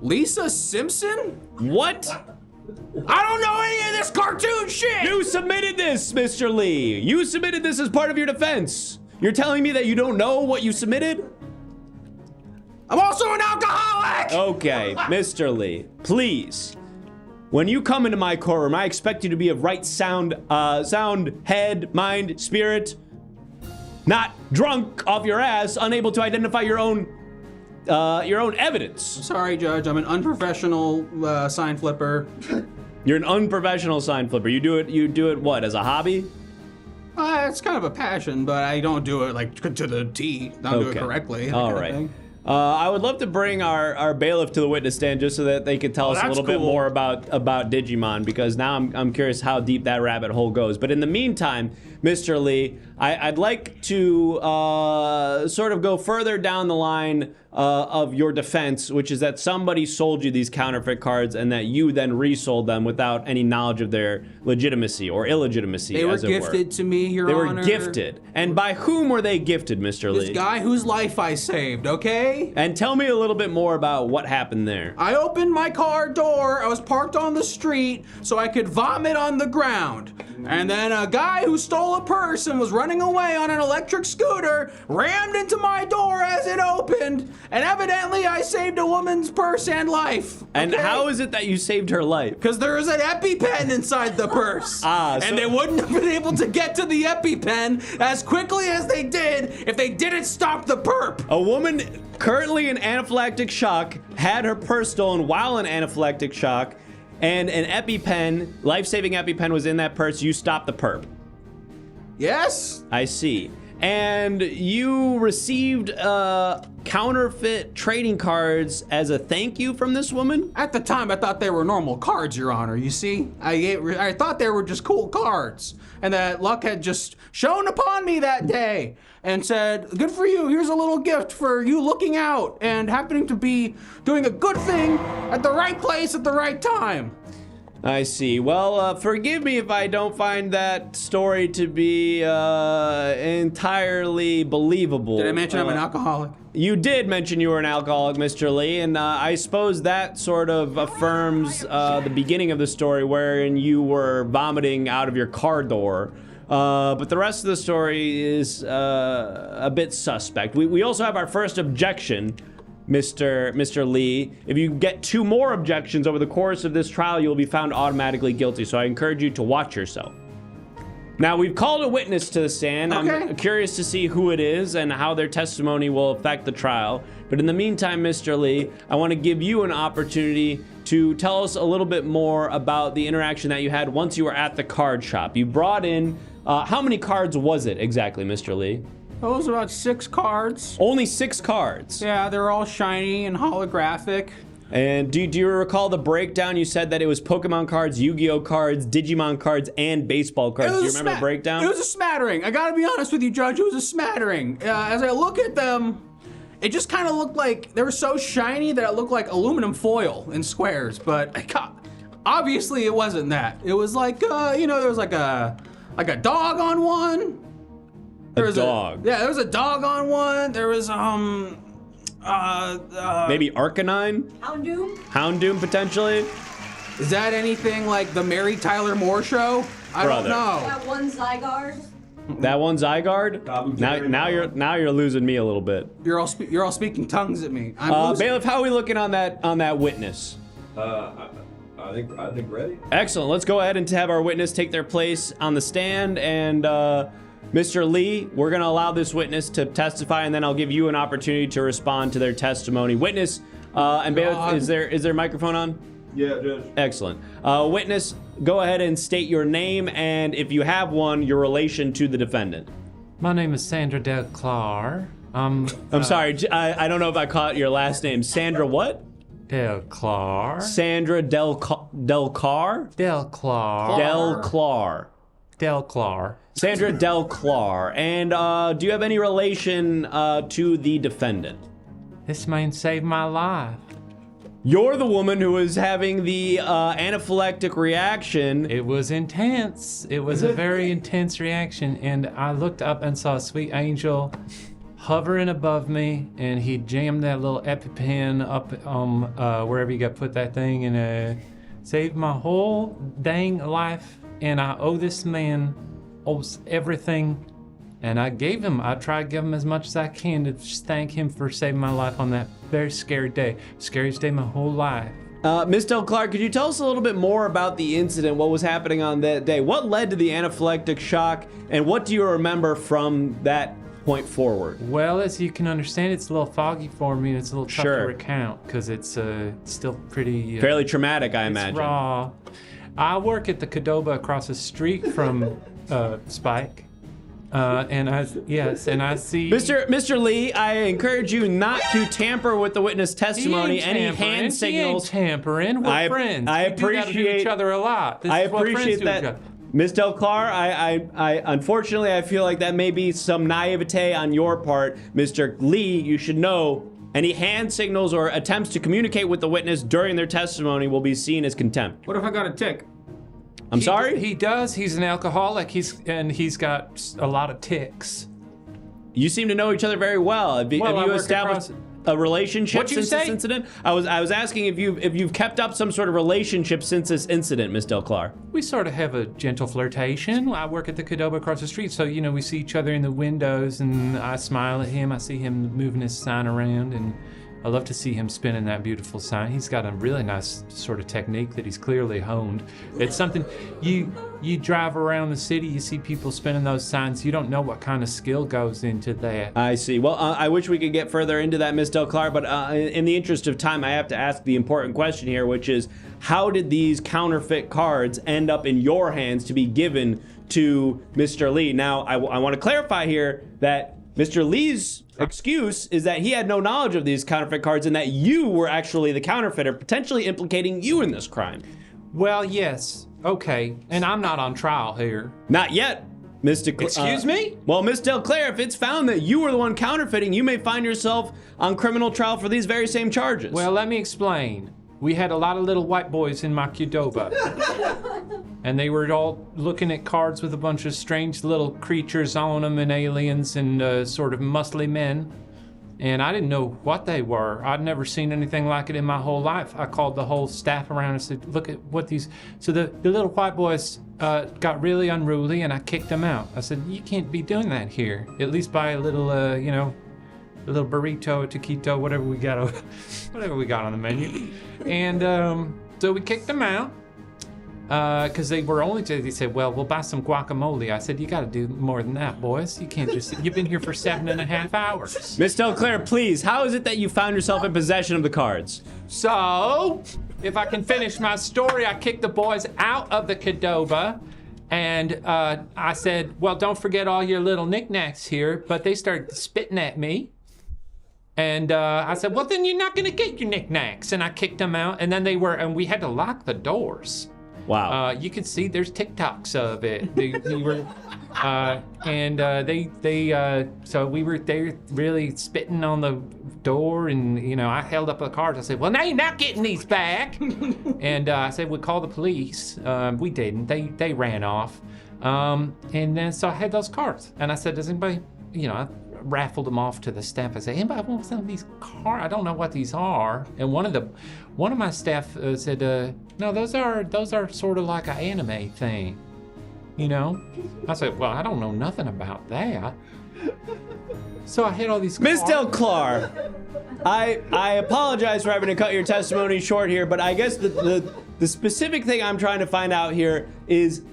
Lisa Simpson? What? I don't know any of this cartoon shit! You submitted this, Mr. Lee. You submitted this as part of your defense. You're telling me that you don't know what you submitted? I'm also an alcoholic! Okay, Mr. Lee, please. When you come into my courtroom, I expect you to be of right sound head, mind, spirit, not drunk off your ass, unable to identify your own evidence. Sorry, Judge, I'm an unprofessional sign flipper. You're an unprofessional sign flipper. You do it what, as a hobby? It's kind of a passion, but I don't do it like to the T. Don't do it correctly. that All kind of right. thing. I would love to bring our bailiff to the witness stand just so that they could tell us a little bit more about Digimon, because now I'm curious how deep that rabbit hole goes. But in the meantime, Mr. Lee, I'd like to sort of go further down the line of your defense, which is that somebody sold you these counterfeit cards and that you then resold them without any knowledge of their legitimacy or illegitimacy, They were as it were. gifted to me, Your They Honor. were gifted. And by whom were they gifted, Mr. Lee? This guy whose life I saved, okay? And tell me a little bit more about what happened there. I opened my car door, I was parked on the street so I could vomit on the ground. And then a guy who stole a purse and was running away on an electric scooter rammed into my door as it opened, and evidently I saved a woman's purse and life. And how is it that you saved her life? Because there was an EpiPen inside the purse. So- they wouldn't have been able to get to the EpiPen as quickly as they did if they didn't stop the perp. A woman currently in anaphylactic shock had her purse stolen while in anaphylactic shock, and an EpiPen, life-saving EpiPen, was in that purse. You stopped the perp. Yes? I see. And you received counterfeit trading cards as a thank you from this woman? At the time, I thought they were normal cards, Your Honor. You see, I thought they were just cool cards, and that luck had just shone upon me that day and said, "Good for you. Here's a little gift for you looking out and happening to be doing a good thing at the right place at the right time." I see. Well, forgive me if I don't find that story to be entirely believable. Did I mention I'm an alcoholic? You did mention you were an alcoholic, Mr. Lee, and I suppose that sort of affirms the beginning of the story wherein you were vomiting out of your car door. But the rest of the story is a bit suspect. We also have our first objection Mr. Lee. If you get 2 more objections over the course of this trial, you'll be found automatically guilty. So I encourage you to watch yourself. Now, we've called a witness to the stand. Okay. I'm curious to see who it is and how their testimony will affect the trial. But in the meantime, Mr. Lee, I want to give you an opportunity to tell us a little bit more about the interaction that you had once you were at the card shop. You brought in, how many cards was it exactly, Mr. Lee? It was about 6 cards. Only 6 cards. Yeah, they're all shiny and holographic. And do you recall the breakdown? You said that it was Pokemon cards, Yu-Gi-Oh cards, Digimon cards, and baseball cards. Do you remember the breakdown? It was a smattering. I gotta be honest with you, Judge. It was a smattering. As I look at them, it just kind of looked like they were so shiny that it looked like aluminum foil in squares. But obviously it wasn't that. It was like, there was like a dog on one. There was dog. Yeah, there was a dog on one. There was Maybe Arcanine? Houndoom, potentially? Is that anything like the Mary Tyler Moore show? I Brother. don't know. That one Zygarde. That one Zygarde? Now you're losing me a little bit. You're all speaking tongues at me. I'm losing. Bailiff, how are we looking on that witness? I think ready. Excellent. Let's go ahead and have our witness take their place on the stand. And Mr. Lee, we're going to allow this witness to testify, and then I'll give you an opportunity to respond to their testimony. Witness, and bailiff, is there a microphone on? Yeah, Judge. Excellent. Witness, go ahead and state your name, and if you have one, your relation to the defendant. My name is Sandra Del Clar. I'm sorry, I don't know if I caught your last name. Sandra what? Del Clar. Sandra Del Car? Del Clar. Del Clar. Del Clar. Sandra Del Clar. And do you have any relation to the defendant? This man saved my life. You're the woman who was having the anaphylactic reaction. It was intense. It was a very intense reaction, and I looked up and saw a sweet angel hovering above me, and he jammed that little EpiPen up wherever you got put that thing, and saved my whole dang life. And I owe this man everything. And I tried to give him as much as I can to just thank him for saving my life on that very scary day. Scariest day of my whole life. Miss Del Clark, could you tell us a little bit more about the incident, what was happening on that day? What led to the anaphylactic shock, and what do you remember from that point forward? Well, as you can understand, it's a little foggy for me, and it's a little tough Sure. to recount, because it's still pretty... Fairly traumatic, I imagine. It's raw. I work at the Qdoba across the street from Spike. And I see... Mr. Lee, I encourage you not to tamper with the witness testimony. Any hand signals. He ain't tampering. We're friends. I We do gotta do each other a lot. I appreciate that. Ms. Del Clar, I unfortunately, I feel like that may be some naivete on your part. Mr. Lee, you should know any hand signals or attempts to communicate with the witness during their testimony will be seen as contempt. What if I got a tick? I'm sorry? He does. He's an alcoholic. He's got a lot of tics. You seem to know each other very well. Have you established a relationship What'd you since say? this incident? I was asking if you've kept up some sort of relationship since this incident, Miss Del Clar. We sort of have a gentle flirtation. I work at the Qdoba across the street, so we see each other in the windows, and I smile at him. I see him moving his sign around, and I love to see him spinning that beautiful sign. He's got a really nice sort of technique that he's clearly honed. It's something you drive around the city, you see people spinning those signs. You don't know what kind of skill goes into that. I see. Well, I wish we could get further into that, Miss Del Clar, but in the interest of time, I have to ask the important question here, which is, how did these counterfeit cards end up in your hands to be given to Mr. Lee? Now, I want to clarify here that Mr. Lee's excuse is that he had no knowledge of these counterfeit cards and that you were actually the counterfeiter, potentially implicating you in this crime. Well, yes. Okay. And I'm not on trial here. Not yet, Mr. Excuse me? Well, Miss Del Claire, if it's found that you were the one counterfeiting, you may find yourself on criminal trial for these very same charges. Well, let me explain. We had a lot of little white boys in my Qdoba. And they were all looking at cards with a bunch of strange little creatures on them and aliens and sort of muscly men. And I didn't know what they were. I'd never seen anything like it in my whole life. I called the whole staff around and said, look at what these... So the little white boys got really unruly and I kicked them out. I said, you can't be doing that here. At least by a little, little burrito, taquito, whatever we got on the menu. And so we kicked them out. Because they said, well, we'll buy some guacamole. I said, you got to do more than that, boys. You can't just, you've been here for 7.5 hours. Miss Delclaire, please, how is it that you found yourself in possession of the cards? So, if I can finish my story, I kicked the boys out of the Qdoba, and I said, well, don't forget all your little knickknacks here, but they started spitting at me. And I said, well, then you're not going to get your knickknacks. And I kicked them out, and then and we had to lock the doors. Wow. You can see there's TikToks of it. They were, so we were there really spitting on the door, and I held up the cards. I said, well, now you're not getting these back. And I said, we'll call the police. We didn't. They ran off. And then so I had those cards, and I said, does anybody, I raffled them off to the staff. I said, anybody want some of these cards? I don't know what these are. And one of my staff said, no, those are sort of like an anime thing, I said, well, I don't know nothing about that. So I had all these Miss cards. Delclaire, I apologize for having to cut your testimony short here, but I guess the specific thing I'm trying to find out here is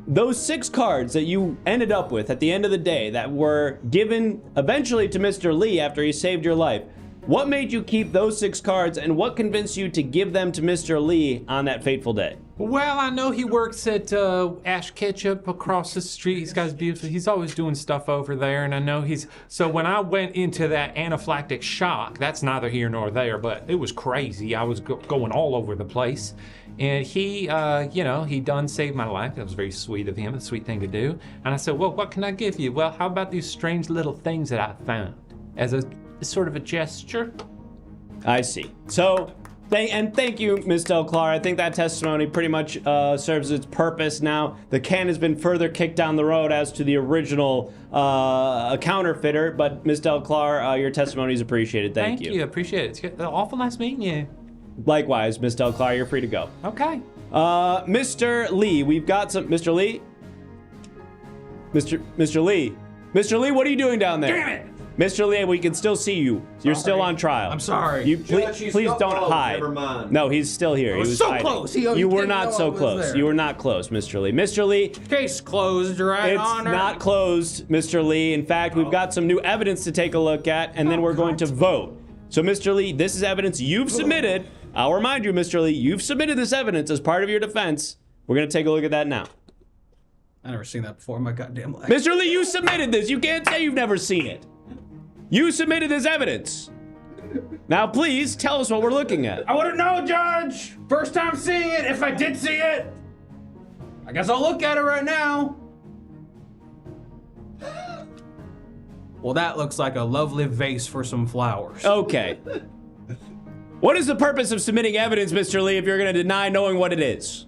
those 6 cards that you ended up with at the end of the day that were given eventually to Mr. Lee after he saved your life. What made you keep those 6 cards, and what convinced you to give them to Mr. Lee on that fateful day? Well, I know he works at Ash Ketchup across the street. He's always doing stuff over there, and I know so when I went into that anaphylactic shock, that's neither here nor there, but it was crazy. I was going all over the place. And he done saved my life. That was very sweet of him, a sweet thing to do. And I said, well, what can I give you? Well, how about these strange little things that I found as a sort of a gesture? I see. So, thank you, Ms. Delclaire. I think that testimony pretty much serves its purpose now. The can has been further kicked down the road as to the original counterfeiter, but Ms. Delclaire, your testimony is appreciated. Thank you. Thank you, appreciate it. It's awful nice meeting you. Likewise, Ms. Delclaire, you're free to go. Okay. Mr. Lee, we've got some... Mr. Lee? Mr. Lee? Mr. Lee, what are you doing down there? Damn it! Mr. Lee, we can still see you. You're still on trial. I'm sorry. You Judge, he's please still don't close. hide. Never mind. No, he's still here. He was so hiding. close. You were didn't not know so I was close. there. You were not close, Mr. Lee. Mr. Lee, Case closed, Your it's Honor. not closed, Mr. Lee. In fact, we've got some new evidence to take a look at, and then we're going to vote. So, Mr. Lee, this is evidence you've submitted. I'll remind you, Mr. Lee, you've submitted this evidence as part of your defense. We're going to take a look at that now. I never seen that before in my goddamn life. Mr. Lee, you submitted this. You can't say you've never seen it. You submitted this evidence. Now, please tell us what we're looking at. I wouldn't know, Judge. First time seeing it. If I did see it, I guess I'll look at it right now. Well, that looks like a lovely vase for some flowers. Okay. What is the purpose of submitting evidence, Mr. Lee, if you're going to deny knowing what it is?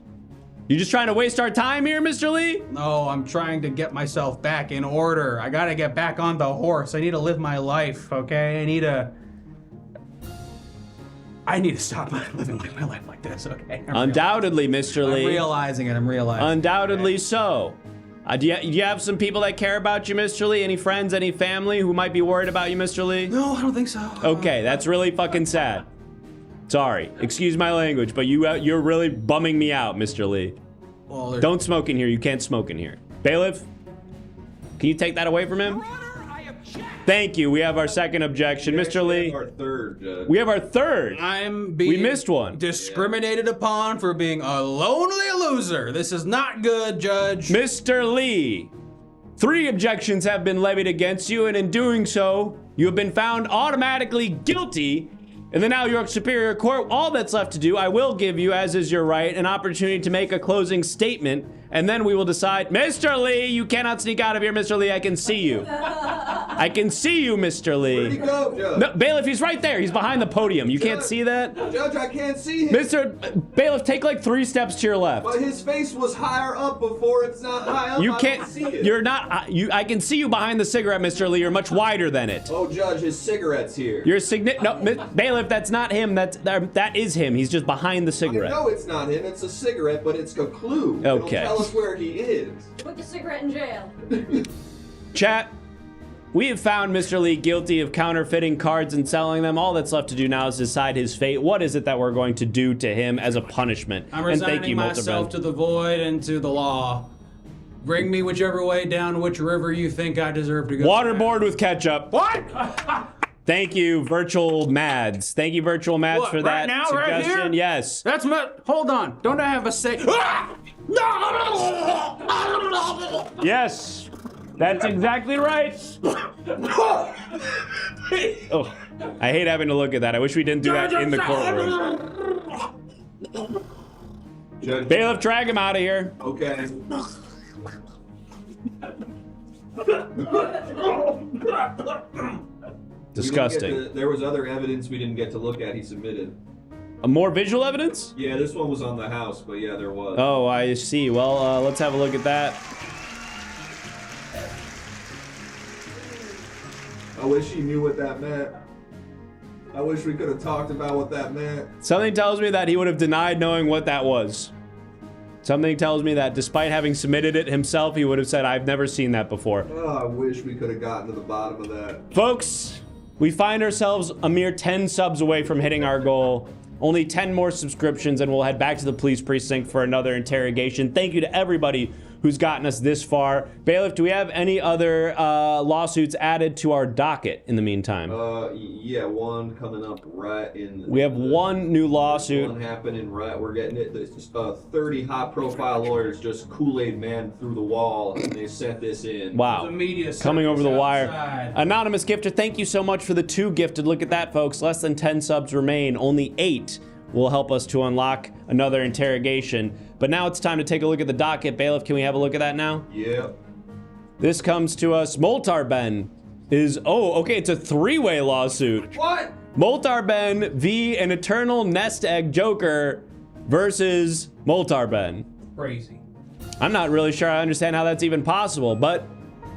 You just trying to waste our time here, Mr. Lee? No, I'm trying to get myself back in order. I gotta get back on the horse. I need to live my life, okay? I need to stop living my life like this, okay? Undoubtedly, Mr. Lee. I'm realizing it. Undoubtedly so. Do you have some people that care about you, Mr. Lee? Any friends, any family who might be worried about you, Mr. Lee? No, I don't think so. Okay, that's really fucking sad. Sorry, excuse my language, but you're really bumming me out, Mr. Lee. Well, Don't smoke in here. You can't smoke in here. Bailiff, can you take that away from him? Thank you. We have our second objection, Mr. Lee. Our third, Judge. We have our third. I'm being missed one. discriminated upon for being a lonely loser. This is not good, Judge. Mr. Lee, 3 objections have been levied against you, and in doing so, you have been found automatically guilty. In the now York Superior Court, all that's left to do, I will give you, as is your right, an opportunity to make a closing statement, and then we will decide. Mr. Lee, you cannot sneak out of here, Mr. Lee. I can see you. I can see you, Mr. Lee. Where'd he go, Judge? No, Bailiff, he's right there. He's behind the podium. You can't see that? Judge, I can't see him. Mr. Bailiff, take like 3 steps to your left. But his face was higher up before. It's not high up. You I can't. don't see it. You're not. I can see you behind the cigarette, Mr. Lee. You're much wider than it. Oh, Judge, his cigarette's here. You're No, Bailiff, that's not him. That is him. He's just behind the cigarette. No, it's not him. It's a cigarette, but it's a clue. Okay. It'll tell us where he is. Put the cigarette in jail. Chat, we have found Mr. Lee guilty of counterfeiting cards and selling them. All that's left to do now is decide his fate. What is it that we're going to do to him as a punishment? I'm resigning myself to the void and to the law. Bring me whichever way down which river you think I deserve to go. Waterboard with ketchup. What? Thank you, Virtual Mads. Thank you, Virtual Mads, What, for right that now, right suggestion. here? Yes. That's my. Hold on. Don't I have a say? Yes. That's exactly right. Oh, I hate having to look at that. I wish we didn't do that in the courtroom. Judge. Bailiff, drag him out of here. Okay. Disgusting. There was other evidence we didn't get to look at. He submitted. More visual evidence? Yeah, this one was on the house, but yeah, there was. Oh, I see. Well, let's have a look at that. I wish he knew what that meant. I wish we could have talked about what that meant. Something tells me that he would have denied knowing what that was. Something tells me that despite having submitted it himself, he would have said, I've never seen that before. Oh, I wish we could have gotten to the bottom of that. Folks, we find ourselves a mere 10 subs away from hitting our goal. Only 10 more subscriptions and we'll head back to the police precinct for another interrogation. Thank you to everybody who's gotten us this far. Bailiff, do we have any other lawsuits added to our docket in the meantime? Yeah, one coming up right in. We have one new lawsuit. One happening right. We're getting it. There's just 30 high-profile lawyers just Kool-Aid man through the wall, and they sent this in. Wow. The media Coming over the wire. outside. Anonymous gifter, thank you so much for the 2 gifted. Look at that, folks. Less than 10 subs remain. Only 8 will help us to unlock another interrogation. But now it's time to take a look at the docket. Bailiff, can we have a look at that now? Yep. This comes to us. Moltarben is, okay, it's a 3-way lawsuit. What? Moltarben v. an eternal nest egg joker versus Moltarben. Crazy. I'm not really sure I understand how that's even possible, but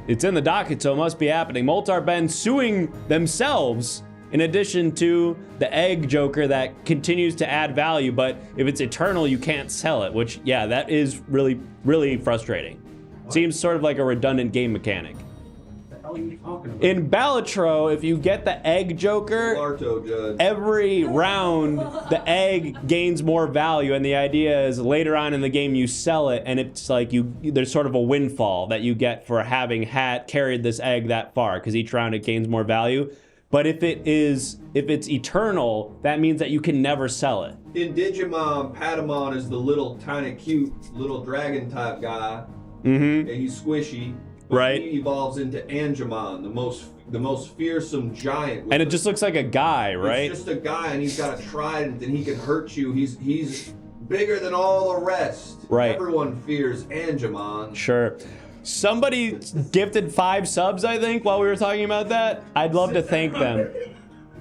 it's in the docket, so it must be happening. Moltarben suing themselves in addition to the egg joker that continues to add value, but if it's eternal, you can't sell it, which, yeah, that is really, really frustrating. Seems sort of like a redundant game mechanic. What the hell are you talking about? In Balatro, if you get the egg joker, Larto, Judge. every round, the egg gains more value, and the idea is later on in the game you sell it, and it's like there's sort of a windfall that you get for having carried this egg that far, because each round it gains more value. But if it's eternal, that means that you can never sell it. In Digimon, Patamon is the little tiny cute little dragon type guy. Mm-hmm. And he's squishy. But Right. He evolves into Angemon, the most fearsome giant. And it just looks like a guy, right? It's just a guy, and he's got a trident, and he can hurt you. He's bigger than all the rest. Right. Everyone fears Angemon. Sure. Somebody gifted 5 subs, I think, while we were talking about that. I'd love to thank them.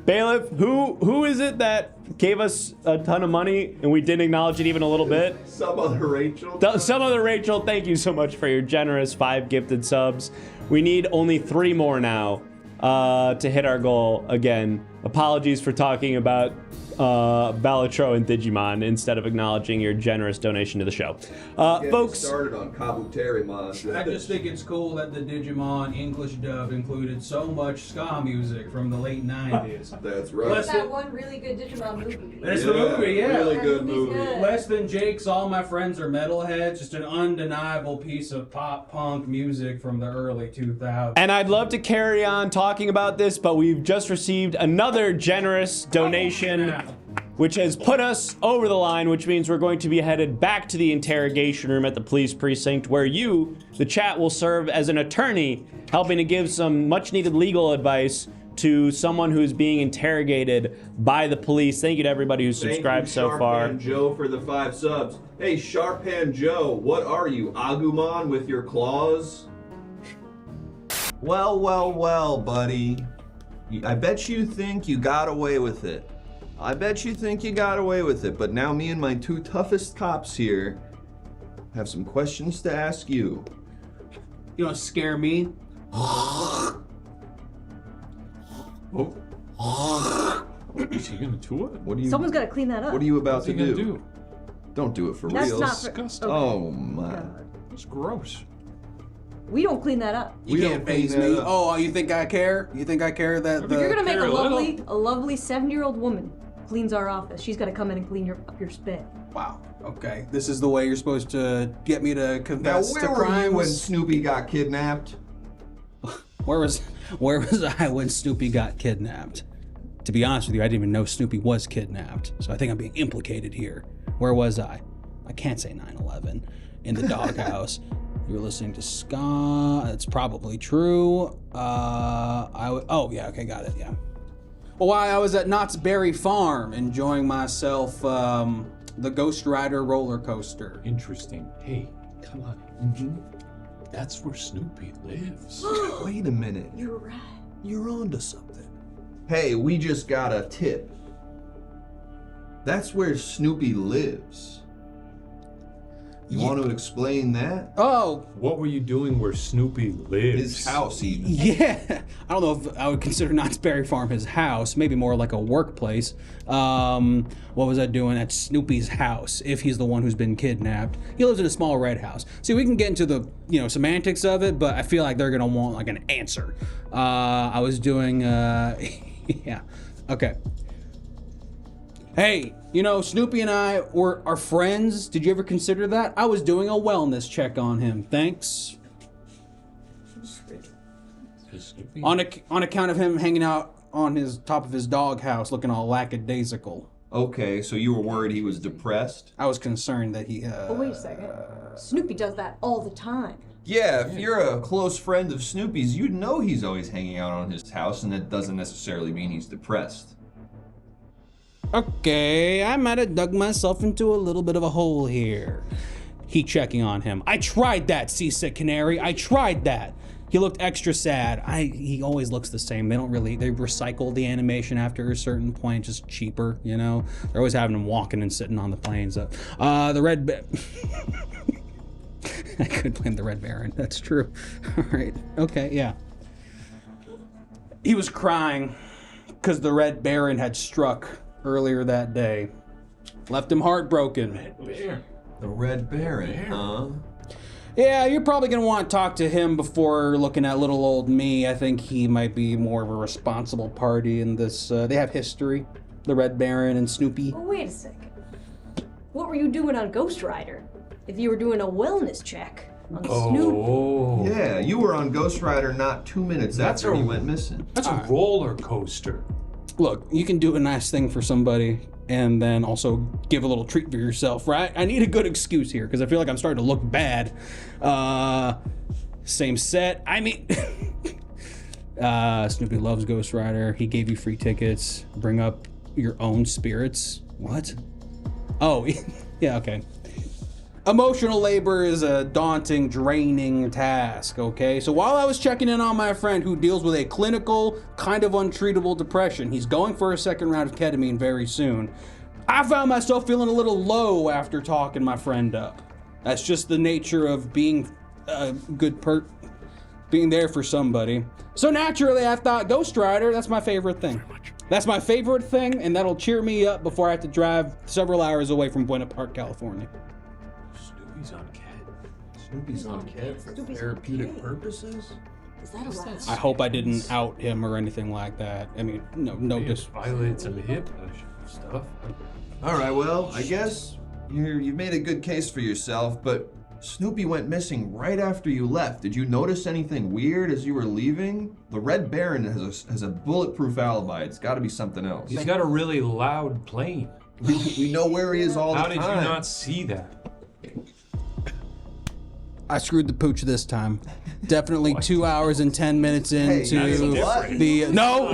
Bailiff, who is it that gave us a ton of money and we didn't acknowledge it even a little bit? Some other Rachel. Some other Rachel, thank you so much for your generous 5 gifted subs. We need only 3 more now to hit our goal again. Apologies for talking about Balatro and Digimon instead of acknowledging your generous donation to the show. Folks, started on Kabuterimon. I just think it's cool that the Digimon English dub included so much ska music from the late 90s. That's right. Less That than, one really good Digimon movie. that's the movie, yeah. Really That good movie's movie. good. Less Than Jake's All My Friends Are Metalheads, just an undeniable piece of pop punk music from the early 2000s. and I'd love to carry on talking about this, but we've just received another generous donation, which has put us over the line, which means we're going to be headed back to the interrogation room at the police precinct, where you, the chat, will serve as an attorney, helping to give some much-needed legal advice to someone who's being interrogated by the police. Thank you to everybody who's subscribed so far. Thank you, Sharpan Joe, for the 5 subs. Hey, Sharpan Joe, what are you, Agumon with your claws? Well, buddy. I bet you think you got away with it. But now me and my 2 toughest cops here have some questions to ask you. You want to scare me? Is he gonna do it? What are you? Someone's got to clean that up. What are you about What's he to gonna do? do? Don't do it for That's real. not for, Disgusting. okay. Oh my. It's gross. We don't clean that up. You can't phase me. Oh, you think I care? You think I care that the... You're gonna make a lovely 70-year-old woman cleans our office. She's gotta come in and clean up your spit. Wow. Okay. This is the way you're supposed to get me to confess to crimes? Now, where were you when Snoopy got kidnapped? Where was I when Snoopy got kidnapped? To be honest with you, I didn't even know Snoopy was kidnapped. So I think I'm being implicated here. Where was I? I can't say 9/11. In the doghouse. You were listening to ska. That's probably true. Oh yeah, okay, got it. Yeah. Well, while I was at Knott's Berry Farm enjoying myself, the Ghost Rider roller coaster. Interesting. Hey, come on. That's where Snoopy lives. Wait a minute. You're right. You're onto something. Hey, we just got a tip. That's where Snoopy lives. You want to explain that? Oh. What were you doing where Snoopy lives? His house, even. Yeah. I don't know if I would consider Knott's Berry Farm his house. Maybe more like a workplace. What was I doing at Snoopy's house? If he's the one who's been kidnapped, he lives in a small red house. See, we can get into the semantics of it, but I feel like they're gonna want like an answer. I was doing. Yeah. Okay. Hey, Snoopy and I are friends. Did you ever consider that? I was doing a wellness check on him. Thanks. On account of him hanging out on his top of his doghouse looking all lackadaisical. Okay, so you were worried he was depressed? I was concerned that he, But wait a second. Snoopy does that all the time. Yeah, if you're a close friend of Snoopy's, you'd know he's always hanging out on his house, and that doesn't necessarily mean he's depressed. Okay, I might have dug myself into a little bit of a hole here. He checking on him. I tried that, Seasick Canary. I tried that. He looked extra sad. He always looks the same. They recycle the animation after a certain point, just cheaper, They're always having him walking and sitting on the planes. The Red I could blame the Red Baron, that's true. All right, okay, yeah. He was crying because the Red Baron had struck earlier that day. Left him heartbroken. The Red Baron, huh? Yeah, you're probably going to want to talk to him before looking at little old me. I think he might be more of a responsible party in this. They have history, the Red Baron and Snoopy. Oh, wait a second. What were you doing on Ghost Rider? If you were doing a wellness check on Snoopy. Yeah, you were on Ghost Rider not 2 minutes after he went missing. That's a roller coaster. Look, you can do a nice thing for somebody and then also give a little treat for yourself, right? I need a good excuse here because I feel like I'm starting to look bad. Same set. I mean, Snoopy loves Ghost Rider. He gave you free tickets. Bring up your own spirits. What? Oh, yeah, okay. Emotional labor is a daunting, draining task, okay? So while I was checking in on my friend who deals with a clinical, kind of untreatable depression, he's going for a second round of ketamine very soon, I found myself feeling a little low after talking my friend up. That's just the nature of being a good being there for somebody. So naturally, I thought Ghost Rider, that's my favorite thing. That's my favorite thing, and that'll cheer me up before I have to drive several hours away from Buena Park, California. Snoopy's on Cat for therapeutic purposes? Is that a rat? I hope I didn't out him or anything like that. I mean, no, just violate some hip stuff. All right, well, I guess you made a good case for yourself, but Snoopy went missing right after you left. Did you notice anything weird as you were leaving? The Red Baron has a bulletproof alibi. It's got to be something else. He's got a really loud plane. We know where he is all the time. How did you not see that? I screwed the pooch this time. Definitely 2 hours and 10 minutes into the no.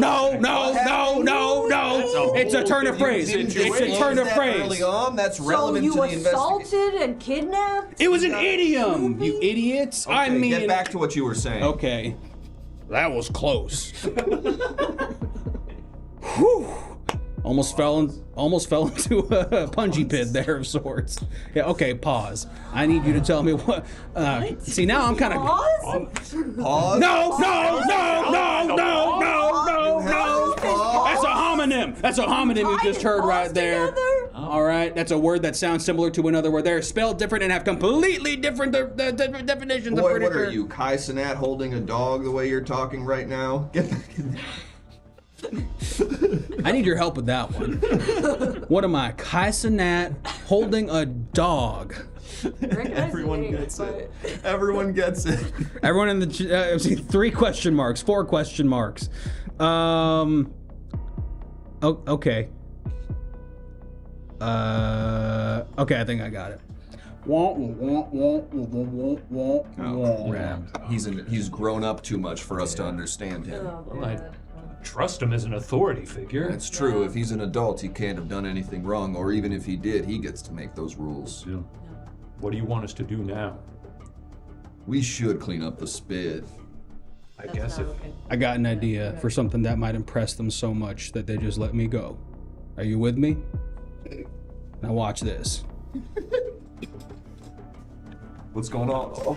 It's a turn of phrase. It's a turn of phrase. Early on, that's relevant to the investigation. So you assaulted and kidnapped? It was an idiom, you idiots. Okay, I mean, get back to what you were saying. Okay, that was close. Whew. Almost fell into a punji pit there of sorts. Yeah, okay, pause. I need you to tell me what. See, now I'm kind of. Pause? No! That's a homonym. That's a homonym you just heard right there. All right, that's a word that sounds similar to another word. They're spelled different and have completely different definitions. Boy, I'm what pretty are you, Kai Cenat, holding a dog the way you're talking right now? Get back in there. I need your help with that one. What am I, Kai Cenat holding a dog? Everyone gets it. Everyone gets it. Everyone in the I've seen 3 question marks, 4 question marks. Okay. Okay, I think I got it. Oh, crap. He's grown up too much for us to understand him. Well, I trust him as an authority figure. It's true. If he's an adult, he can't have done anything wrong, or even if he did, he gets to make those rules. Yeah. What do you want us to do now? We should clean up the spit. I guess if I got an idea for something that might impress them so much that they just let me go. Are you with me? Now watch this. What's going on?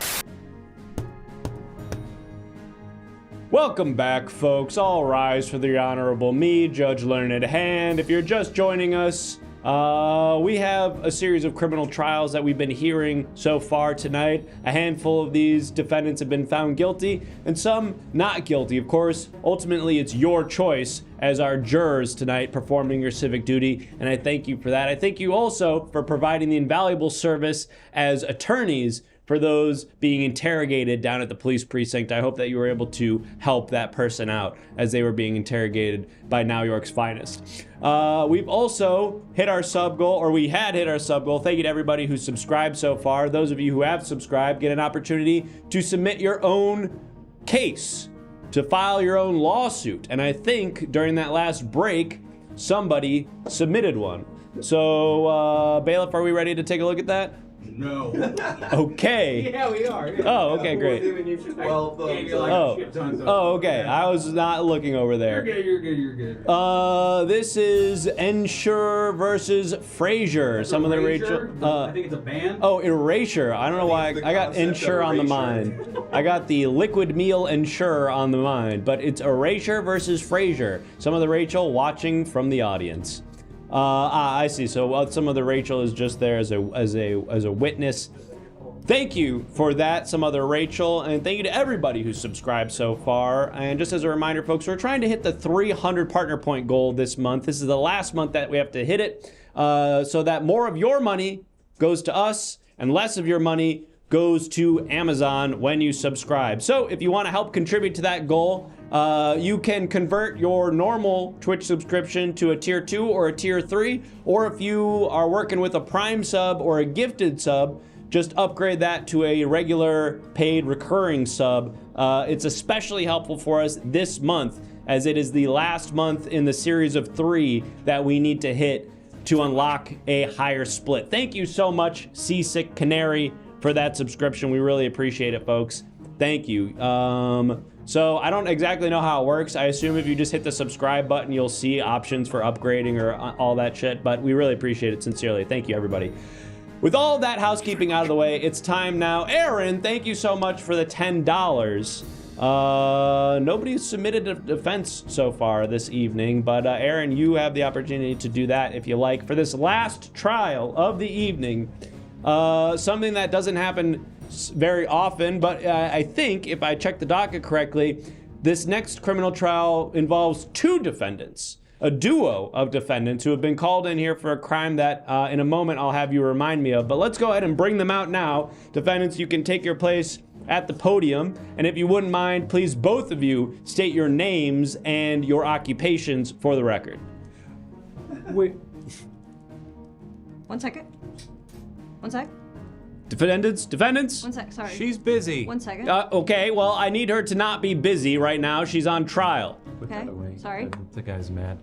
Welcome back, folks. All rise for the Honorable Me, Judge Learned Hand. If you're just joining us, we have a series of criminal trials that we've been hearing so far tonight. A handful of these defendants have been found guilty, and some not guilty. Of course, ultimately, it's your choice as our jurors tonight performing your civic duty, and I thank you for that. I thank you also for providing the invaluable service as attorneys for those being interrogated down at the police precinct. I hope that you were able to help that person out as they were being interrogated by Now York's finest. We've also hit our sub goal, or we had hit our sub goal. Thank you to everybody who's subscribed so far. Those of you who have subscribed get an opportunity to submit your own case, to file your own lawsuit. And I think during that last break, somebody submitted one. So, Bailiff, are we ready to take a look at that? No. Okay. Yeah, we are. Yeah. Oh, okay, great. Oh, okay. I was not looking over there. You're good. This is Ensure versus Frasier. Some of the Rachel. I think it's a band. Oh, Erasure. I don't know why I got Ensure on the mind. I got the liquid meal Ensure on the mind, but it's Erasure versus Frasier. Some of the Rachel watching from the audience. I see. So some of the Rachel is just there as a witness. Thank you for that, some other Rachel, and thank you to everybody who's subscribed so far. And just as a reminder, folks, we're trying to hit the 300 partner point goal this month. This is the last month that we have to hit it, so that more of your money goes to us and less of your money goes to Amazon when you subscribe. So if you want to help contribute to that goal, you can convert your normal Twitch subscription to a tier 2 or a tier 3, or if you are working with a Prime sub or a gifted sub, just upgrade that to a regular paid recurring sub. It's especially helpful for us this month, as it is the last month in the series of 3 that we need to hit to unlock a higher split. Thank you so much, Seasick Canary, for that subscription. We really appreciate it, folks. Thank you. So I don't exactly know how it works. I assume if you just hit the subscribe button, you'll see options for upgrading or all that shit, but we really appreciate it sincerely. Thank you, everybody. With all that housekeeping out of the way, it's time now. Aaron, thank you so much for the $10. Nobody's submitted a defense so far this evening, but Aaron, you have the opportunity to do that if you like. For this last trial of the evening, something that doesn't happen very often, but I think if I check the docket correctly, this next criminal trial involves 2 defendants, a duo of defendants who have been called in here for a crime that in a moment I'll have you remind me of. But let's go ahead and bring them out now. Defendants, you can take your place at the podium, and if you wouldn't mind, please both of you state your names and your occupations for the record. wait. 1 second. 1 sec. Defendants? 1 sec, sorry. She's busy. 1 second. Okay, well, I need her to not be busy right now. She's on trial. Okay, sorry. The guy's mad.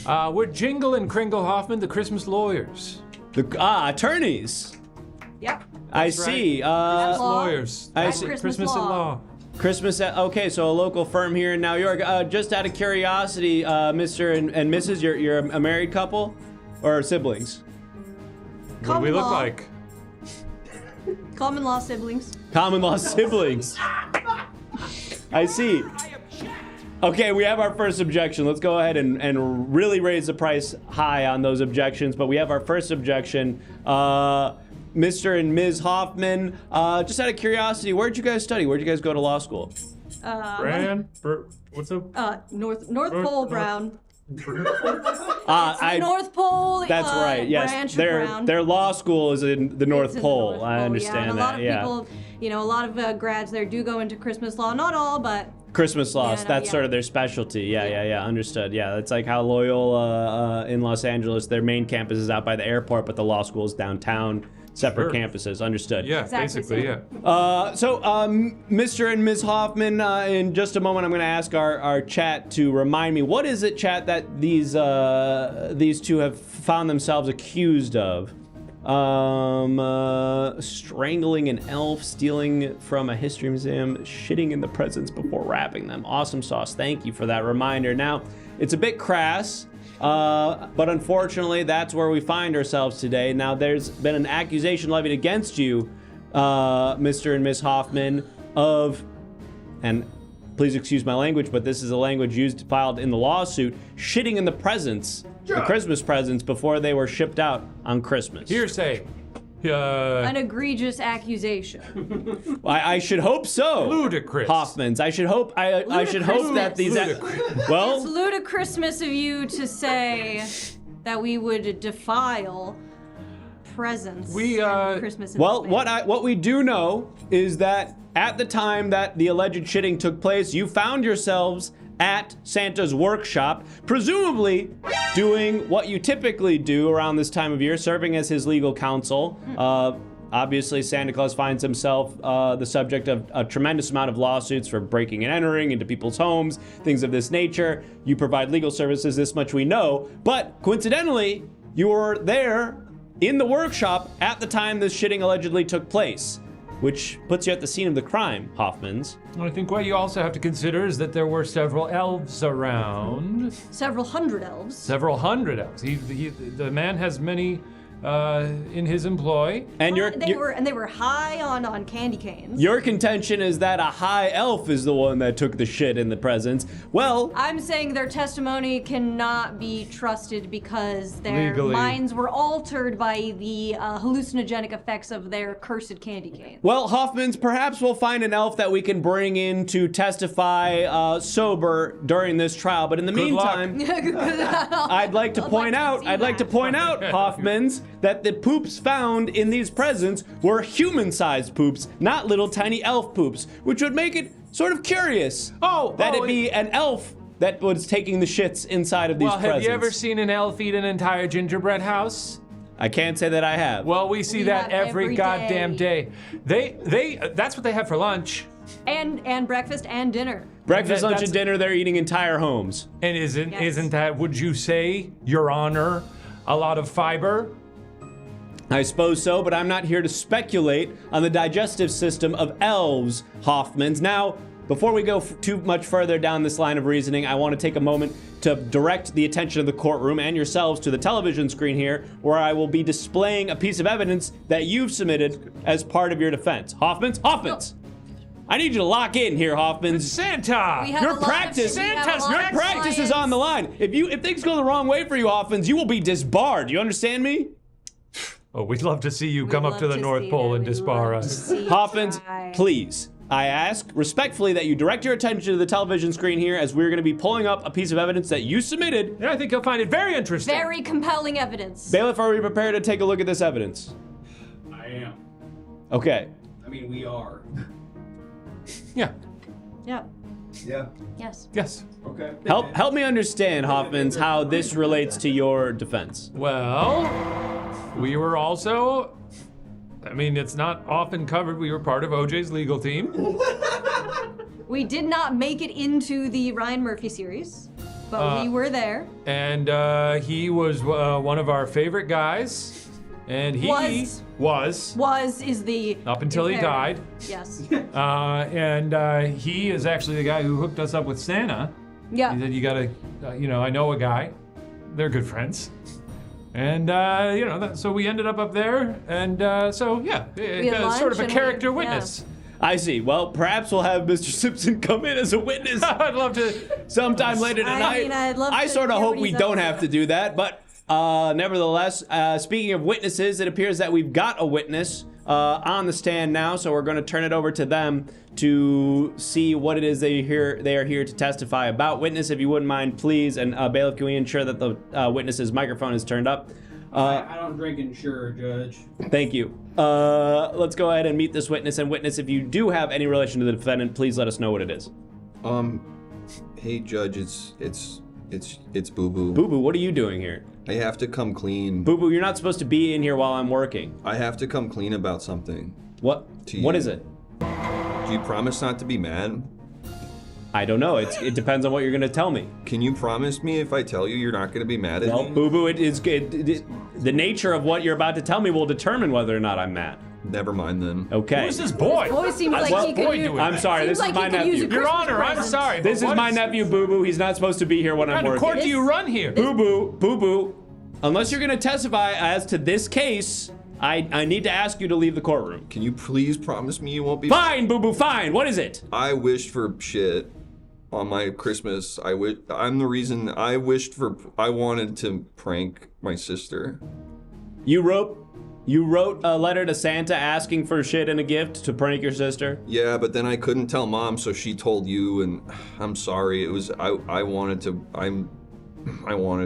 We're Jingle and Kringle Hoffman, the Christmas lawyers. Attorneys. Yep. I see. Law. Lawyers. I At see. Christmas at law. Christmas. Okay, so a local firm here in New York. Just out of curiosity, Mr. and Mrs., you're a married couple or siblings? What do we look like? Common law siblings. Common law siblings. I see. Okay, we have our first objection. Let's go ahead and really raise the price high on those objections. But we have our first objection. Mr. and Ms. Hoffman, just out of curiosity, where'd you guys study? Where'd you guys go to law school? What's up? North Pole Brown. I North Pole. That's right. Yes, branch of Brown. their law school is in the North It's in the Pole. North I Pole, understand yeah. And that. a lot of people, a lot of grads there do go into Christmas law. Not all, but Christmas laws. no, That's yeah. sort of their specialty. Yeah. Understood. Yeah, that's like how Loyola in Los Angeles, their main campus is out by the airport, but the law school is downtown. Separate campuses. Understood. Yeah, Exactly basically, so. yeah. So, Mr. and Ms. Hoffman, in just a moment, I'm going to ask our chat to remind me, what is it, chat, that these two have found themselves accused of? Strangling an elf, stealing from a history museum, shitting in the presents before wrapping them. Awesome sauce. Thank you for that reminder. Now, it's a bit crass. But unfortunately, that's where we find ourselves today. Now, there's been an accusation levied against you, Mr. and Ms. Hoffman, of, and please excuse my language, but this is a language filed in the lawsuit, shitting in the presents, the Christmas presents, before they were shipped out on Christmas. Hearsay. an egregious accusation. I should hope so. Ludicrous. Hoffmans. I should hope that these. It's Well, ludicrousness of you to say that we would defile presents. and Christmas. in well, this manner. what we do know is that at the time that the alleged shitting took place, you found yourselves at Santa's workshop, presumably doing what you typically do around this time of year, serving as his legal counsel. Obviously, Santa Claus finds himself the subject of a tremendous amount of lawsuits for breaking and entering into people's homes, things of this nature. You provide legal services, this much we know. But coincidentally, you were there in the workshop at the time this shitting allegedly took place, which puts you at the scene of the crime, Hoffmans. I think what you also have to consider is that there were several elves around. Several hundred elves. Several hundred elves. The man has many in his employ. And They were high on candy canes. your contention is that a high elf is the one that took the shit in the presents. Well, I'm saying their testimony cannot be trusted because their Legally. minds were altered by the hallucinogenic effects of their cursed candy canes. Well, Hoffmans, perhaps we'll find an elf that we can bring in to testify sober during this trial. But in the meantime, I'd like to point out, Hoffmans, that the poops found in these presents were human-sized poops, not little tiny elf poops, which would make it sort of curious that it be an elf that was taking the shits inside of these presents. Well, have you ever seen an elf eat an entire gingerbread house? I can't say that I have. Well, we see that have every every goddamn day. day. That's what they have for lunch. And breakfast and dinner. Breakfast, lunch, that's- and dinner, they're eating entire homes. And Yes. isn't that, would you say, Your Honor, a lot of fiber? I suppose so, but I'm not here to speculate on the digestive system of elves, Hoffmans. Now, before we go too much further down this line of reasoning, I want to take a moment to direct the attention of the courtroom and yourselves to the television screen here, where I will be displaying a piece of evidence that you've submitted as part of your defense. Hoffmans! I need you to lock in here, Hoffmans. Santa! We have Your a lot practice, of, we have a Santa's lot your of practice is clients. on the line. If things go the wrong way for you, Hoffmans, you will be disbarred. You understand me? Oh, we'd love to see you We'd come up love to the North see Pole that. and We'd disbar love to us. see you Hoffmans, try. please, I ask respectfully that you direct your attention to the television screen here, as we're going to be pulling up a piece of evidence that you submitted. Yeah, I think you'll find it very interesting. Very compelling evidence. Bailiff, are we prepared to take a look at this evidence? I am. Okay. I mean, we are. Yeah. Yeah. Yeah. Yes. Yes. Okay. Help me understand, Hoffmans, how this relates to your defense. Well, we were also, I mean, it's not often covered. We were part of OJ's legal team. We did not make it into the Ryan Murphy series, but we were there. And he was one of our favorite guys. And he Was is the up until he there. died. Yes. And he is actually the guy who hooked us up with Santa. Yeah. He said, you gotta, I know a guy. They're good friends. And, so we ended up there. And so, yeah, had lunch sort of a and character we- witness. I see. Well, perhaps we'll have Mr. Simpson come in as a witness I'd love to. sometime later tonight. mean, I'd love to sort of hear hope what we he's don't up to. have to do that, but nevertheless, speaking of witnesses, it appears that we've got a witness on the stand now, so we're going to turn it over to them to see what it is they are here to testify about. Witness, if you wouldn't mind, please, and bailiff, can we ensure that the witness's microphone is turned up? I don't drink insure, Judge. Thank you. Let's go ahead and meet this witness. And witness, if you do have any relation to the defendant, please let us know what it is. Hey, Judge, it's Boo Boo. Boo Boo, what are you doing here? I have to come clean. Boo Boo, you're not supposed to be in here while I'm working. I have to come clean about something. What? To What you. is it? Do you promise not to be mad? I don't know. It depends on what you're gonna tell me. Can you promise me if I tell you you're not going to be mad at Well, me? Boo Boo, the nature of what you're about to tell me will determine whether or not I'm mad. Never mind then. Okay. Who's this boy? Boy seems like What he boy could use. doing I'm that? sorry. This Seems is like my he could use nephew. a Your Honor, I'm present. sorry. This is but my nephew, Boo Boo. He's not supposed to be here when I'm What kind of working. court do you run here? Boo Boo. Unless you're gonna testify as to this case, I need to ask you to leave the courtroom. Can you please promise me you won't be... Fine, Boo Boo, fine. What is it? I wished for shit on my Christmas. I'm the reason I wanted to prank my sister. You wrote a letter to Santa asking for shit and a gift to prank your sister? Yeah, but then I couldn't tell Mom, so she told you, and I'm sorry. It was I wanted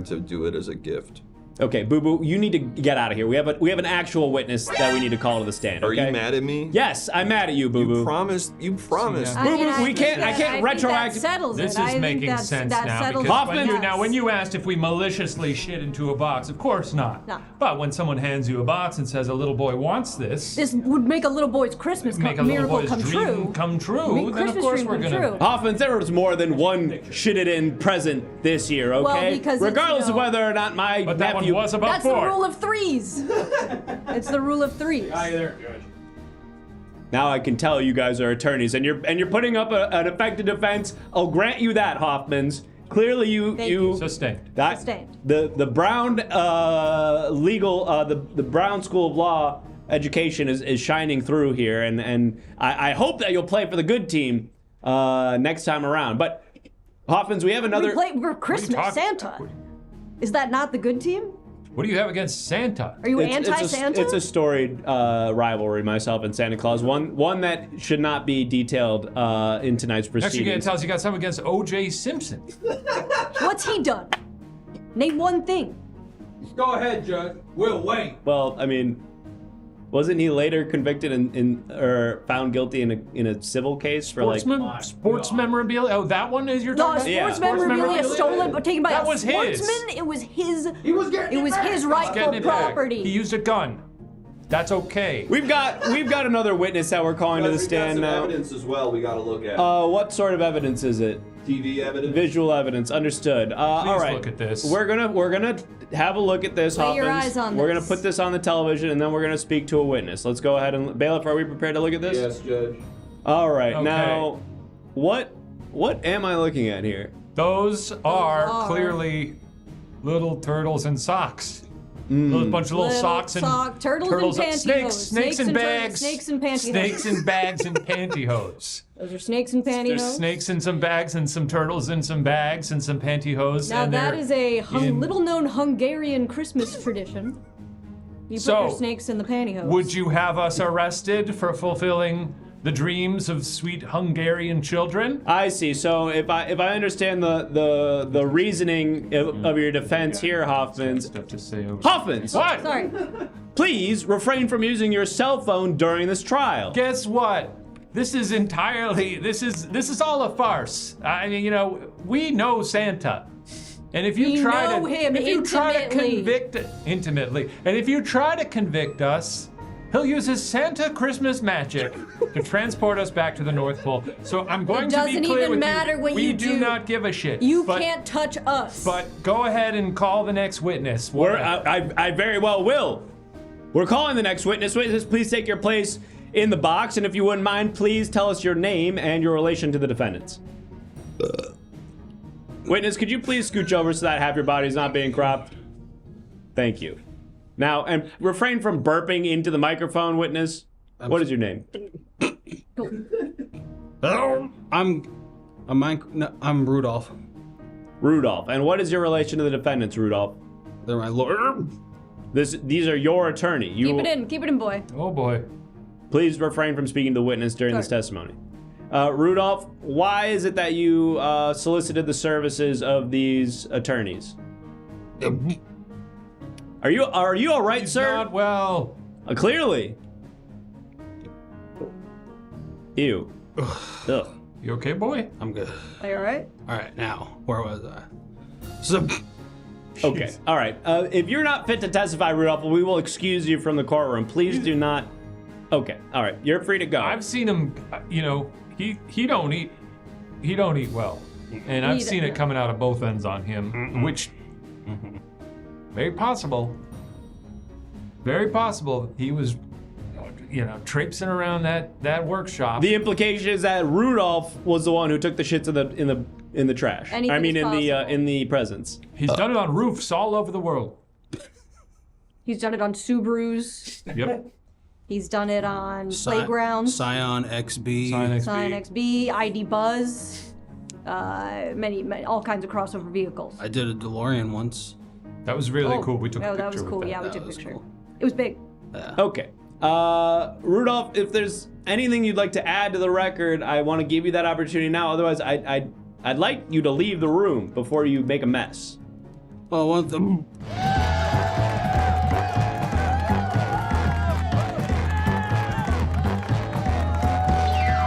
to do it as a gift. Okay, Boo Boo, you need to get out of here. We have an actual witness that we need to call to the stand. Are Okay? you mad at me? Yes, I'm mad at you, Boo Boo. You promised. Boo Boo, I we can't. I think can't that retroactive. settles This it. I is think making sense that now settles because Hoffman- when you asked if we maliciously shit into a box, of course not. No. But when someone hands you a box and says a little boy wants this, This would make a little boy's Christmas make a little miracle boy's come dream true. come true, Make then of Christmas course dream we're come gonna. true. Hoffman, there was more than one shitted in present this year, okay? Well, because it's, regardless you know- of whether or not my But that nephew. one was about That's the four. rule of threes. It's the rule of threes. There, Judge. Now I can tell you guys are attorneys, and you're putting up an effective defense. I'll grant you that, Hoffmans. Clearly, Thank you. Sustained. That Sustained. the Brown the Brown School of Law education is shining through here, and I hope that you'll play for the good team next time around. But Hoffmans, we have another. We're Christmas talking- Santa. Is that not the good team? What do you have against Santa? Are you It's anti-Santa? It's a storied rivalry, myself and Santa Claus. One that should not be detailed in tonight's Next you're gonna proceedings. tell us you got something against O.J. Simpson. What's he done? Name one thing. Go ahead, Judge. We'll wait. Well, I mean, wasn't he later convicted or found guilty in a civil case for Sports memorabilia. Oh, that one is your No, talking Yeah. sports memorabilia memorabilia? stolen, but taken by That a was his. sportsman. It was his. He was getting It was back. his Getting rightful it back. property. He used a gun. That's okay. We've got another witness that we're calling to the stand now. Evidence as well. We got to look at What sort of evidence is it? TV evidence. Visual evidence, understood. All right, look at this. We're gonna have a look at this. Lay your Hoppins. eyes on We're this. gonna put this on the television, and then we're gonna speak to a witness. Let's go ahead and bailiff. Are we prepared to look at this? Yes, Judge. All right. Okay. Now, what am I looking at here? Those are are. clearly little turtles and socks. A bunch of little socks and turtles and pantyhose. snakes and bags. Snakes and pantyhose. Snakes and bags and pantyhose. Those are snakes and pantyhose. There's snakes in some bags and some turtles in some bags and some pantyhose. Now and that they're is a in- little-known Hungarian Christmas tradition. You put So, your snakes in the pantyhose. Would you have us arrested for fulfilling the dreams of sweet Hungarian children? I see. So if I understand the reasoning of your defense here, Hoffmans. Stuff to say over. Hoffmans, What? Sorry. please refrain from using your cell phone during this trial. Guess what? This is entirely. This is all a farce. I mean, we know Santa. And if you We try know to him if you try to intimately. convict intimately, and if you try to convict us, he'll use his Santa Christmas magic to transport us back to the North Pole. So I'm going to be doesn't clear even with matter you. what We you do do. not give a shit. You but, can't touch us. But go ahead and call the next witness. I very well will. We're calling the next witness. Witness, please take your place in the box, and if you wouldn't mind, please tell us your name and your relation to the defendants. Witness, could you please scooch over so that half your body's not being cropped? Thank you. Now, and refrain from burping into the microphone, witness. What is your name? Go Cool. I'm Rudolph. Rudolph. And what is your relation to the defendants, Rudolph? They're my lawyer. These are your attorney. Keep it in, boy. Oh boy. Please refrain from speaking to the witness during this Sorry. testimony. Rudolph, why is it that you solicited the services of these attorneys? Are you all right, He's sir? not well. Clearly. Ew. Ugh. You okay, boy? I'm good. Are you alright? All right, now where was I? So, Okay. All right. If you're not fit to testify, Rudolph, we will excuse you from the courtroom. Please do not. Okay. All right. You're free to go. I've seen him. You know, he don't eat. He don't eat well, and I've seen it coming out of both ends on him, which very possible. Very possible he was, traipsing around that workshop. The implication is that Rudolph was the one who took the shits in the trash. Anything I mean, is possible. in the presence. He's done it on roofs all over the world. He's done it on Subarus. Yep. He's done it on playgrounds. Scion XB. Scion XB, ID Buzz, many all kinds of crossover vehicles. I did a DeLorean once. That was really cool. We took a Oh, picture that was cool. with Yeah, we That took a was picture. cool. It was big. Okay. Rudolph, if there's anything you'd like to add to the record, I want to give you that opportunity now. Otherwise, I'd like you to leave the room before you make a mess. Well, one thing.